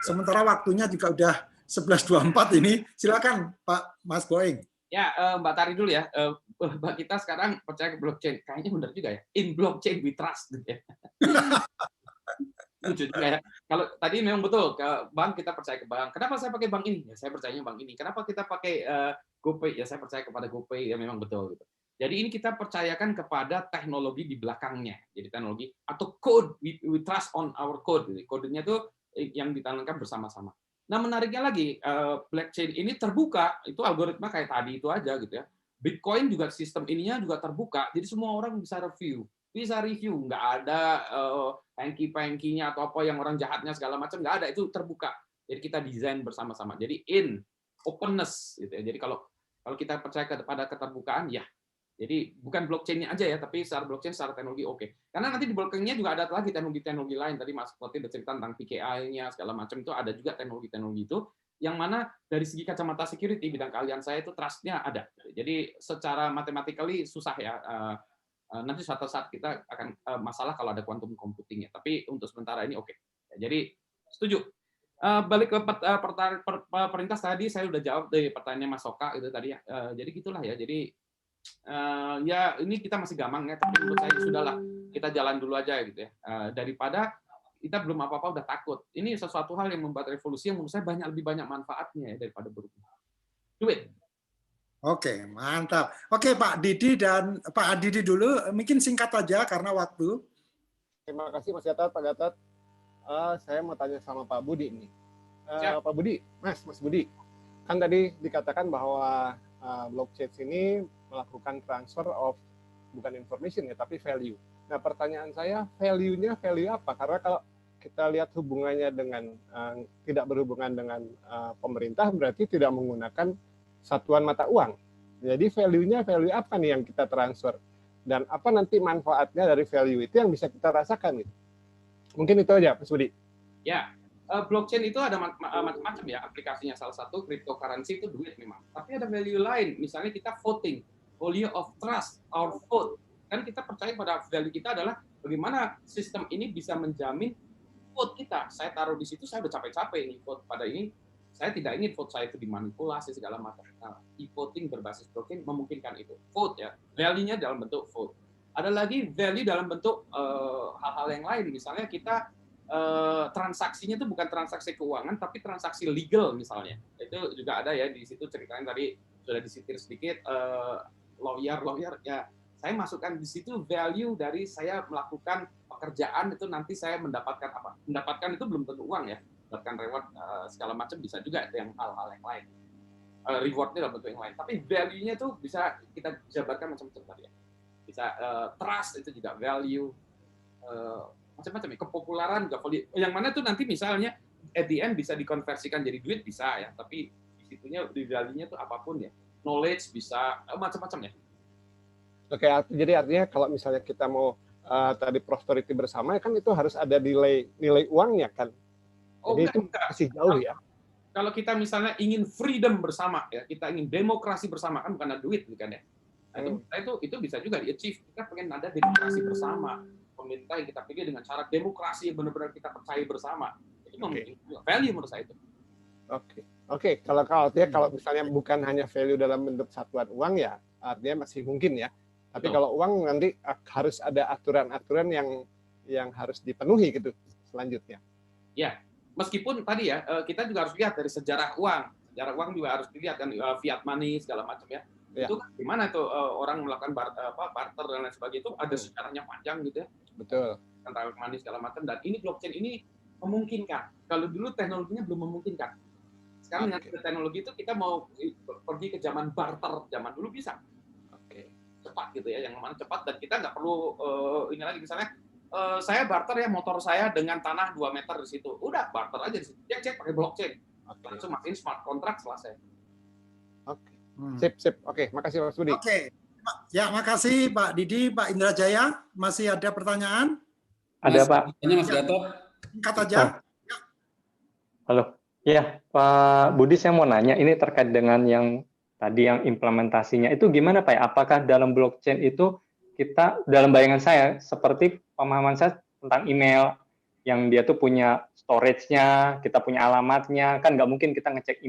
Sementara waktunya juga udah 11.24 ini. Silakan Pak Mas Boeing. Ya, Mbak Tari dulu ya. Mbak kita sekarang percaya ke blockchain. Kayaknya benar juga ya. In blockchain we trust gitu ya. Lucu juga ya. Kalau tadi memang betul ke bank kita percaya ke bank. Kenapa saya pakai bank ini? Ya saya percayanya bank ini. Kenapa kita pakai GoPay? Ya saya percaya kepada GoPay. Ya memang betul gitu. Jadi ini kita percayakan kepada teknologi di belakangnya. Jadi teknologi atau code, we trust on our code. Kodenya itu yang ditanamkan bersama-sama. Nah, menariknya lagi, blockchain ini terbuka, itu algoritma kayak tadi itu aja gitu ya. Bitcoin juga sistem ininya juga terbuka, jadi semua orang bisa review, nggak ada pengki-pengkinya atau apa yang orang jahatnya segala macam, nggak ada, itu terbuka. Jadi kita desain bersama-sama. Jadi openness gitu ya. Jadi kalau kita percaya kepada keterbukaan, ya. Jadi bukan blockchain-nya aja ya, tapi secara blockchain, secara teknologi oke. Karena nanti di blockchain-nya juga ada lagi teknologi-teknologi lain. Tadi Mas Poti bercerita tentang PKI-nya, segala macam itu ada juga teknologi-teknologi itu, yang mana dari segi kacamata security, bidang keahlian saya itu trust-nya ada. Jadi secara matematically susah ya. Nanti suatu saat kita akan masalah kalau ada quantum computing-nya. Tapi untuk sementara ini oke. Jadi setuju. Balik ke perintah tadi, saya udah jawab dari pertanyaannya Mas Soka itu tadi ya. Jadi gitulah ya. Jadi ya ini kita masih gamang ya, tapi menurut saya sudahlah, kita jalan dulu aja gitu ya, daripada kita belum apa-apa udah takut. Ini sesuatu hal yang membuat revolusi yang menurut saya lebih banyak manfaatnya ya daripada berubah. Do it. Oke, mantap. Oke, Pak Didi dan Pak Didi dulu, mungkin singkat aja karena waktu. Terima kasih Mas Gatot, Pak Gatot. Saya mau tanya sama Pak Budi nih. Pak Budi, Mas Budi, kan tadi dikatakan bahwa blockchain ini melakukan transfer of bukan information ya, tapi value. Nah, pertanyaan saya, value-nya value apa? Karena kalau kita lihat hubungannya dengan tidak berhubungan dengan pemerintah, berarti tidak menggunakan satuan mata uang. Jadi value-nya value apa nih yang kita transfer? Dan apa nanti manfaatnya dari value itu yang bisa kita rasakan gitu? Mungkin itu aja, Mas Budi. Ya, blockchain itu ada macam-macam ya aplikasinya. Salah satu cryptocurrency itu duit memang. Tapi ada value lain. Misalnya kita voting, value of trust, our vote. Kan kita percaya pada value kita adalah bagaimana sistem ini bisa menjamin vote kita. Saya taruh di situ, saya udah capek-capek nih vote pada ini. Saya tidak ingin vote saya itu dimanipulasi segala macam. Nah, e-voting berbasis blockchain memungkinkan itu. Vote ya, value-nya dalam bentuk vote. Ada lagi value dalam bentuk hal-hal yang lain. Misalnya kita transaksinya itu bukan transaksi keuangan, tapi transaksi legal misalnya. Itu juga ada ya di situ ceritanya tadi sudah disitir sedikit. Lawyer ya. Saya masukkan di situ value dari saya melakukan pekerjaan itu nanti saya mendapatkan apa? Mendapatkan itu belum tentu uang ya. Mendapatkan reward segala macam bisa juga itu yang hal-hal yang lain. Rewardnya dalam bentuk yang lain. Tapi value-nya itu bisa kita jabarkan macam-macam tadi ya. Bisa trust itu juga value. Macam-macam ya. Kepopuleran juga value. Yang mana tuh nanti misalnya at the end bisa dikonversikan jadi duit bisa ya. Tapi di situnya di value-nya tuh apapun ya. Knowledge bisa macam-macam ya. Oke, jadi artinya kalau misalnya kita mau tadi prosperity bersama kan itu harus ada nilai uangnya kan. Jadi itu masih jauh ya. Kalau kita misalnya ingin freedom bersama ya, kita ingin demokrasi bersama kan bukan ada duit kan ya. Nah, itu bisa juga di-achieve. Kita pengen ada demokrasi bersama. Pemerintah yang kita pilih dengan cara demokrasi yang benar-benar kita percaya bersama. Itu memiliki value menurut saya itu. Oke. Kalau misalnya bukan hanya value dalam bentuk satuan uang ya, artinya masih mungkin ya. Tapi kalau uang nanti harus ada aturan-aturan yang harus dipenuhi gitu selanjutnya. Ya, meskipun tadi ya kita juga harus lihat dari sejarah uang. Sejarah uang juga harus dilihat kan fiat money segala macam ya. Itu kan gimana tuh orang melakukan barter dan lain sebagainya itu ada sejarahnya panjang gitu ya. Betul. Tentang money segala macam dan ini blockchain ini memungkinkan. Kalau dulu teknologinya belum memungkinkan. Sekarang dengan teknologi itu kita mau pergi ke zaman barter, zaman dulu bisa. Cepat gitu ya, yang mana cepat dan kita nggak perlu ini lagi misalnya saya barter ya motor saya dengan tanah 2 meter di situ, udah barter aja di situ, cek pakai blockchain, langsung masukin smart contract selesai. Sip. Oke, makasih Mas Budi. Oke, ya makasih Pak Didi, Pak Indrajaya, masih ada pertanyaan? Ada Pak. Mas Gatot. Singkat aja. Ya. Halo, ya Pak Budi saya mau nanya ini terkait dengan yang tadi yang implementasinya itu gimana Pak? Apakah dalam blockchain itu kita dalam bayangan saya seperti pemahaman saya tentang email yang dia tuh punya storage-nya, kita punya alamatnya, kan nggak mungkin kita ngecek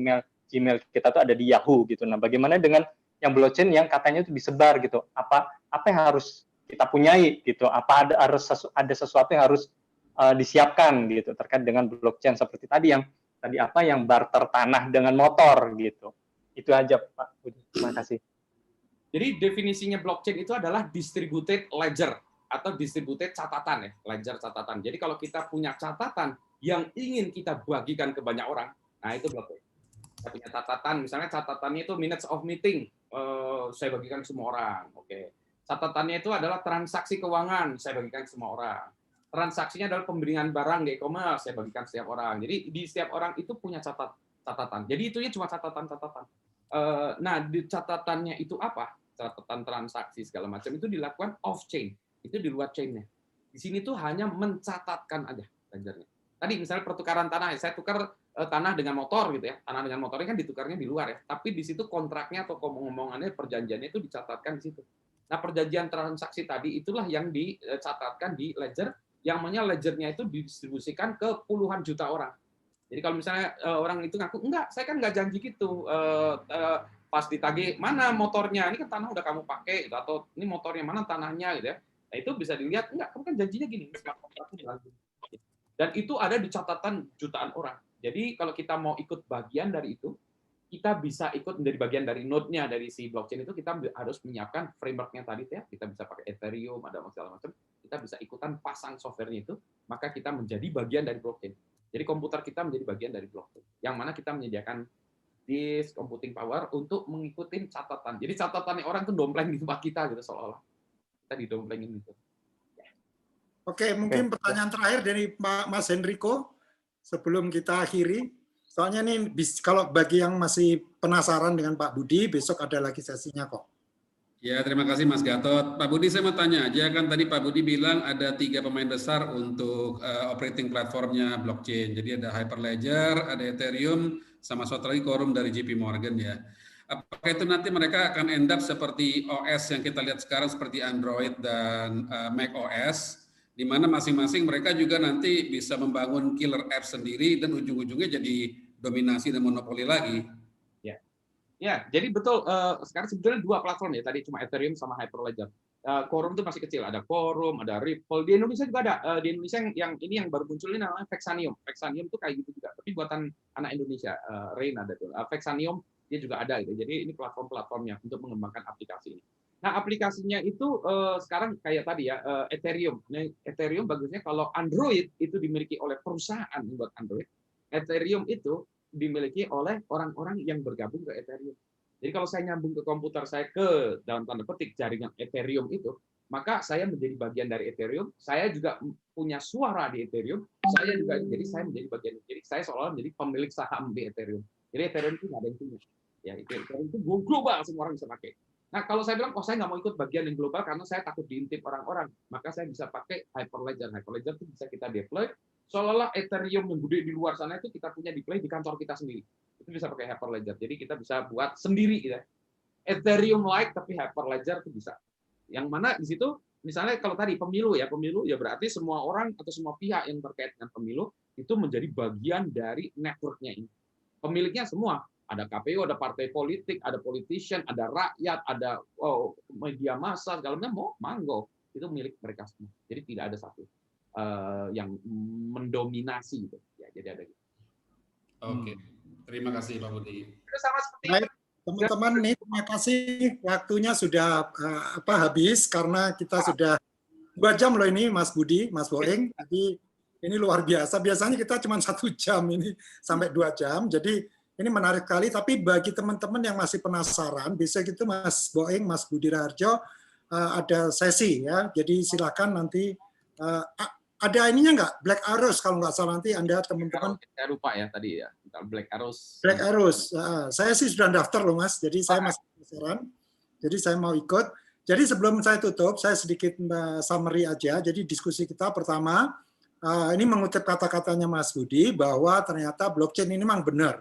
Gmail kita tuh ada di Yahoo gitu. Nah, bagaimana dengan yang blockchain yang katanya itu disebar gitu? Apa yang harus kita punyai gitu? Apa ada sesuatu yang harus disiapkan gitu terkait dengan blockchain seperti tadi yang barter tanah dengan motor gitu? Itu aja Pak Budi. Terima kasih. Jadi definisinya blockchain itu adalah distributed ledger atau distributed catatan ya, ledger catatan. Jadi kalau kita punya catatan yang ingin kita bagikan ke banyak orang, nah itu blockchain. Kita punya catatan, misalnya catatannya itu minutes of meeting, saya bagikan ke semua orang. Oke. Catatannya itu adalah transaksi keuangan, saya bagikan ke semua orang. Transaksinya adalah pembelian barang di e-commerce, saya bagikan setiap orang. Jadi di setiap orang itu punya catatan. Jadi itunya cuma catatan-catatan. Nah, di catatannya itu apa? Catatan transaksi segala macam itu dilakukan off chain, itu di luar chainnya. Di sini tuh hanya mencatatkan aja ledgernya. Tadi misalnya pertukaran tanah, saya tukar tanah dengan motor gitu ya. Tanah dengan motornya kan ditukarnya di luar ya. Tapi di situ kontraknya atau ngomongannya, perjanjiannya itu dicatatkan di situ. Nah, perjanjian transaksi tadi itulah yang dicatatkan di ledger, yang mana ledgernya itu didistribusikan ke puluhan juta orang. Jadi kalau misalnya orang itu ngaku, enggak, saya kan nggak janji gitu. Pas ditagih, mana motornya? Ini kan tanah udah kamu pakai, gitu. Atau ini motornya, mana tanahnya, gitu ya. Nah, itu bisa dilihat, enggak, kamu kan janjinya gini. Dan itu ada di catatan jutaan orang. Jadi kalau kita mau ikut bagian dari itu, kita bisa ikut menjadi bagian dari node-nya dari si blockchain itu, kita harus menyiapkan framework-nya tadi ya. Kita bisa pakai Ethereum, ada segala macam. Kita bisa ikutan pasang software-nya itu, maka kita menjadi bagian dari blockchain. Jadi komputer kita menjadi bagian dari blockchain. Yang mana kita menyediakan disk computing power untuk mengikuti catatan. Jadi catatannya orang itu dompleng di tempat kita gitu seolah-olah. Kita didomplengin gitu. Oke, mungkin pertanyaan terakhir dari Mas Henrico sebelum kita akhiri. Soalnya nih, kalau bagi yang masih penasaran dengan Pak Budi, besok ada lagi sesinya kok. Ya, terima kasih Mas Gatot. Pak Budi, saya mau tanya aja, kan tadi Pak Budi bilang ada 3 pemain besar untuk operating platformnya blockchain. Jadi ada Hyperledger, ada Ethereum, sama satu lagi Quorum dari JP Morgan ya. Apakah itu nanti mereka akan end up seperti OS yang kita lihat sekarang seperti Android dan Mac OS, di mana masing-masing mereka juga nanti bisa membangun killer app sendiri dan ujung-ujungnya jadi dominasi dan monopoli lagi. Ya, jadi betul. Sekarang sebetulnya 2 platform ya. Tadi cuma Ethereum sama Hyperledger. Quorum itu masih kecil. Ada Quorum, ada Ripple. Di Indonesia juga ada. Di Indonesia yang ini yang baru muncul ini namanya Vexanium. Vexanium itu kayak gitu juga. Tapi buatan anak Indonesia. Rain ada tuh. Vexanium dia juga ada gitu. Jadi ini platform-platformnya untuk mengembangkan aplikasi ini. Nah, aplikasinya itu sekarang kayak tadi ya, Ethereum. Nah, Ethereum bagusnya kalau Android itu dimiliki oleh perusahaan buat Android. Ethereum itu dimiliki oleh orang-orang yang bergabung ke Ethereum. Jadi kalau saya nyambung ke komputer saya ke dalam tanda petik jaringan Ethereum itu, maka saya menjadi bagian dari Ethereum. Saya juga punya suara di Ethereum. Saya juga jadi saya menjadi bagian. Jadi saya seolah menjadi pemilik saham di Ethereum. Jadi Ethereum itu nggak ada yang punya. Ya, Ethereum itu global, semua orang bisa pakai. Nah, kalau saya bilang, saya nggak mau ikut bagian yang global karena saya takut diintip orang-orang, maka saya bisa pakai Hyperledger. Hyperledger itu bisa kita deploy. Seolah-olah Ethereum yang gede di luar sana itu kita punya deploy di kantor kita sendiri. Itu bisa pakai Hyperledger. Jadi kita bisa buat sendiri ya. Ethereum-like tapi Hyperledger itu bisa. Yang mana di situ misalnya kalau tadi pemilu ya berarti semua orang atau semua pihak yang terkait dengan pemilu itu menjadi bagian dari network-nya ini. Pemiliknya semua, ada KPU, ada partai politik, ada politician, ada rakyat, ada media massa, segala macam, manggo. Itu milik mereka semua. Jadi tidak ada satu yang mendominasi gitu. Ya, jadi ada gitu. Oke. Terima kasih Pak Budi. Sama seperti baik, teman-teman nih, terima kasih waktunya sudah habis karena kita sudah 2 jam loh ini Mas Budi, Mas Boeng. Jadi ini luar biasa. Biasanya kita cuma 1 jam ini sampai 2 jam. Jadi ini menarik sekali. Tapi bagi teman-teman yang masih penasaran, bisa gitu Mas Boeng, Mas Budi Raharjo ada sesi ya. Jadi silakan nanti ada ininya nggak? Black Arrows kalau nggak salah nanti Anda teman-teman. Saya lupa ya tadi ya. Black Arrows. Black Arrows. Saya sih sudah daftar loh Mas. Jadi saya masih penasaran. Jadi saya mau ikut. Jadi sebelum saya tutup, saya sedikit summary aja. Jadi diskusi kita pertama, ini mengutip kata-katanya Mas Budi bahwa ternyata blockchain ini memang benar.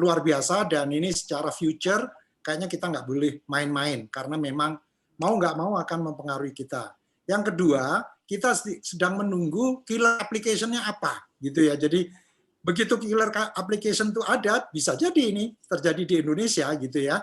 Luar biasa dan ini secara future kayaknya kita nggak boleh main-main karena memang mau nggak mau akan mempengaruhi kita. Yang kedua, kita sedang menunggu killer application-nya apa, gitu ya. Jadi begitu killer application itu ada, bisa jadi ini terjadi di Indonesia, gitu ya.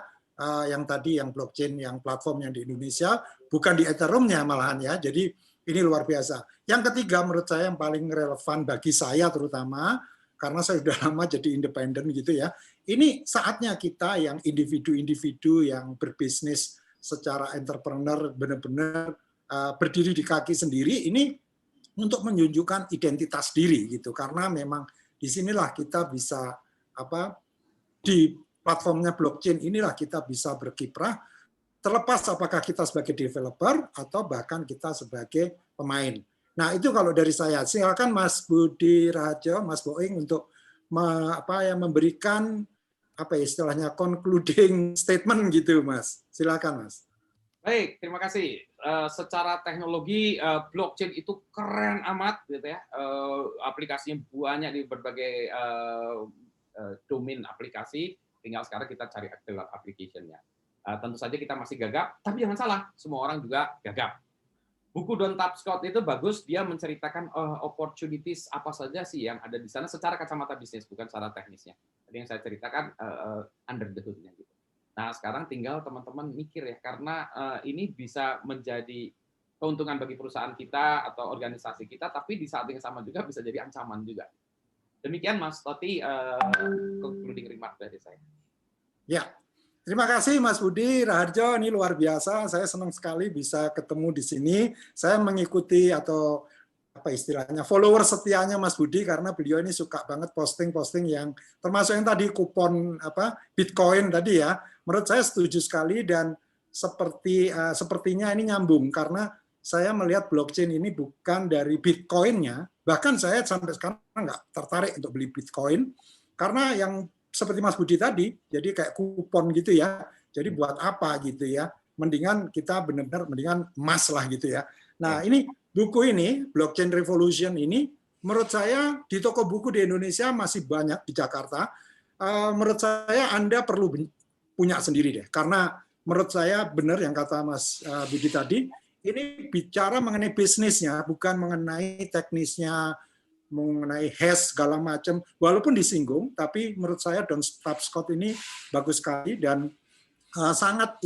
Yang tadi yang blockchain, yang platform yang di Indonesia, bukan di Ethereum-nya malahan ya. Jadi ini luar biasa. Yang ketiga, menurut saya yang paling relevan bagi saya terutama, karena saya sudah lama jadi independen gitu ya. Ini saatnya kita yang individu-individu yang berbisnis secara entrepreneur benar-benar berdiri di kaki sendiri, ini untuk menunjukkan identitas diri gitu, karena memang disinilah kita bisa di platformnya blockchain inilah kita bisa berkiprah, terlepas apakah kita sebagai developer atau bahkan kita sebagai pemain. Nah itu kalau dari saya. Silakan Mas Budi Raharjo, Mas Boeing untuk memberikan istilahnya concluding statement gitu, Mas. Silakan, Mas. Baik, terima kasih. Secara teknologi blockchain itu keren amat, gitu ya. Aplikasinya banyak di berbagai domain aplikasi. Tinggal sekarang kita cari application-nya. Tentu saja kita masih gagap, tapi jangan salah, semua orang juga gagap. Buku Don't Touch Code itu bagus, dia menceritakan opportunities apa saja sih yang ada di sana secara kacamata bisnis, bukan secara teknisnya. Tadi yang saya ceritakan under the hood-nya gitu. Nah, sekarang tinggal teman-teman mikir ya, karena ini bisa menjadi keuntungan bagi perusahaan kita atau organisasi kita, tapi di saat yang sama juga bisa jadi ancaman juga. Demikian Mas Toti, concluding remark dari saya. Ya, terima kasih Mas Budi Raharjo, ini luar biasa. Saya senang sekali bisa ketemu di sini. Saya mengikuti atau istilahnya follower setianya Mas Budi karena beliau ini suka banget posting-posting yang termasuk yang tadi kupon Bitcoin tadi ya. Menurut saya setuju sekali dan sepertinya ini nyambung karena saya melihat blockchain ini bukan dari Bitcoin-nya, bahkan saya sampai sekarang nggak tertarik untuk beli Bitcoin karena yang seperti Mas Budi tadi, jadi kayak kupon gitu ya. Jadi buat apa gitu ya? Mendingan kita benar-benar mendingan emas lah gitu ya. Nah, ini buku ini, Blockchain Revolution ini, menurut saya di toko buku di Indonesia masih banyak di Jakarta. Menurut saya Anda perlu punya sendiri deh, karena menurut saya benar yang kata Mas Budi tadi, ini bicara mengenai bisnisnya, bukan mengenai teknisnya, mengenai hash segala macam, walaupun disinggung, tapi menurut saya Don't Touch Code ini bagus sekali dan sangat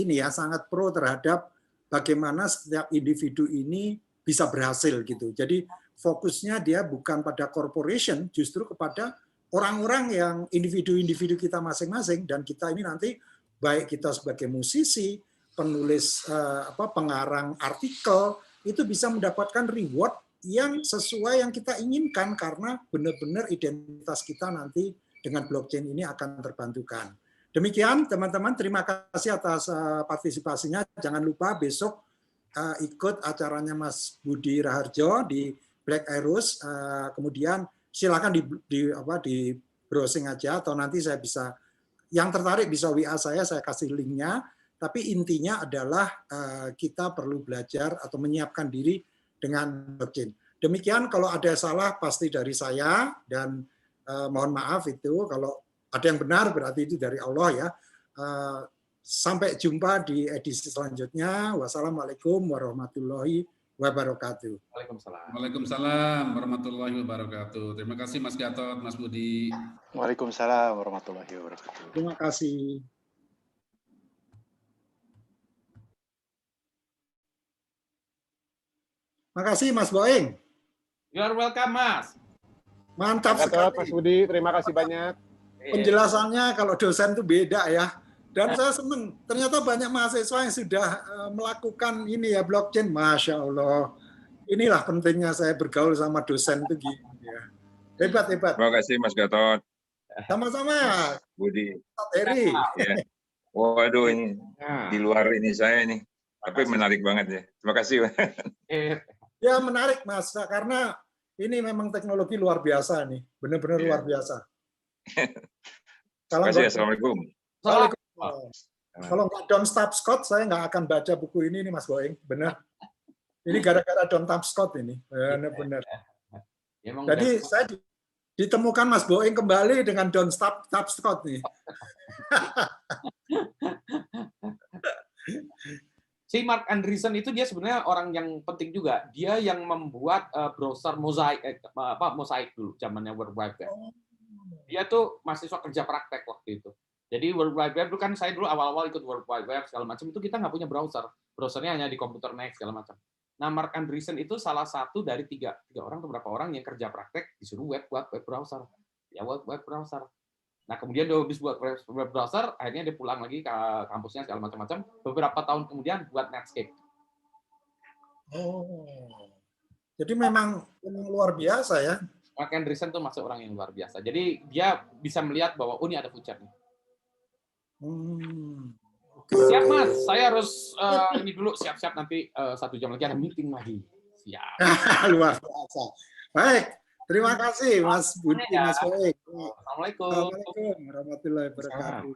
pro terhadap bagaimana setiap individu ini bisa berhasil gitu. Jadi fokusnya dia bukan pada corporation, justru kepada orang-orang yang individu-individu kita masing-masing dan kita ini nanti baik kita sebagai musisi, penulis pengarang artikel itu bisa mendapatkan reward yang sesuai yang kita inginkan karena benar-benar identitas kita nanti dengan blockchain ini akan terbantukan. Demikian teman-teman, terima kasih atas partisipasinya. Jangan lupa besok ikut acaranya Mas Budi Raharjo di Black Arrows. Kemudian silakan di browsing aja atau nanti saya bisa yang tertarik bisa WA saya kasih linknya. Tapi intinya adalah kita perlu belajar atau menyiapkan diri dengan blockchain. Demikian, kalau ada salah pasti dari saya dan mohon maaf itu kalau ada yang benar berarti itu dari Allah ya. Sampai jumpa di edisi selanjutnya. Wassalamualaikum warahmatullahi wabarakatuh. Waalaikumsalam warahmatullahi wabarakatuh. Terima kasih Mas Gatot, Mas Budi. Waalaikumsalam warahmatullahi wabarakatuh. Terima kasih. Makasih Mas Boeing. You're welcome, Mas. Mantap sekali. Mas Budi, terima kasih banyak. Penjelasannya kalau dosen itu beda ya. Dan saya senang, ternyata banyak mahasiswa yang sudah melakukan ini ya blockchain. Masya Allah. Inilah pentingnya saya bergaul sama dosen itu gitu ya. Hebat. Terima kasih Mas Gatot. Sama-sama. Budi. Heri. Ya. Waduh, ini di luar ini saya ini. Tapi menarik banget ya. Terima kasih. Ya menarik Mas, karena ini memang teknologi luar biasa nih, benar-benar luar biasa. Terima kasih, Assalamualaikum. Waalaikumsalam. Kalau nggak Don't Touch Code, saya nggak akan baca buku ini nih Mas Boeing, benar. Ini gara-gara Don't Touch Code ini, benar-benar. Jadi saya ditemukan Mas Boeing kembali dengan Don't Touch Code nih. Si Mark Andreessen itu dia sebenarnya orang yang penting juga. Dia yang membuat browser Mosaic dulu, zamannya World Wide Web. Dia tuh mahasiswa kerja praktek waktu itu. Jadi World Wide Web itu kan saya dulu awal-awal ikut World Wide Web segala macam itu kita nggak punya browser. Browsernya hanya di komputer Mac segala macam. Nah Mark Andreessen itu salah satu dari tiga orang atau berapa orang yang kerja praktek disuruh web browser. Ya web browser. Nah, kemudian dia habis buat web browser, akhirnya dia pulang lagi ke kampusnya segala macam-macam. Beberapa tahun kemudian buat Netscape. Oh, jadi memang luar biasa ya. Mark Andreessen tuh masuk orang yang luar biasa. Jadi dia bisa melihat bahwa ini ada future nih. Siap Mas, saya harus ini dulu siap-siap nanti 1 jam lagi ada meeting lagi. Siap. Luar biasa. Baik, terima kasih Mas Budi, Mas Baik. Assalamualaikum. Assalamualaikum warahmatullahi wabarakatuh.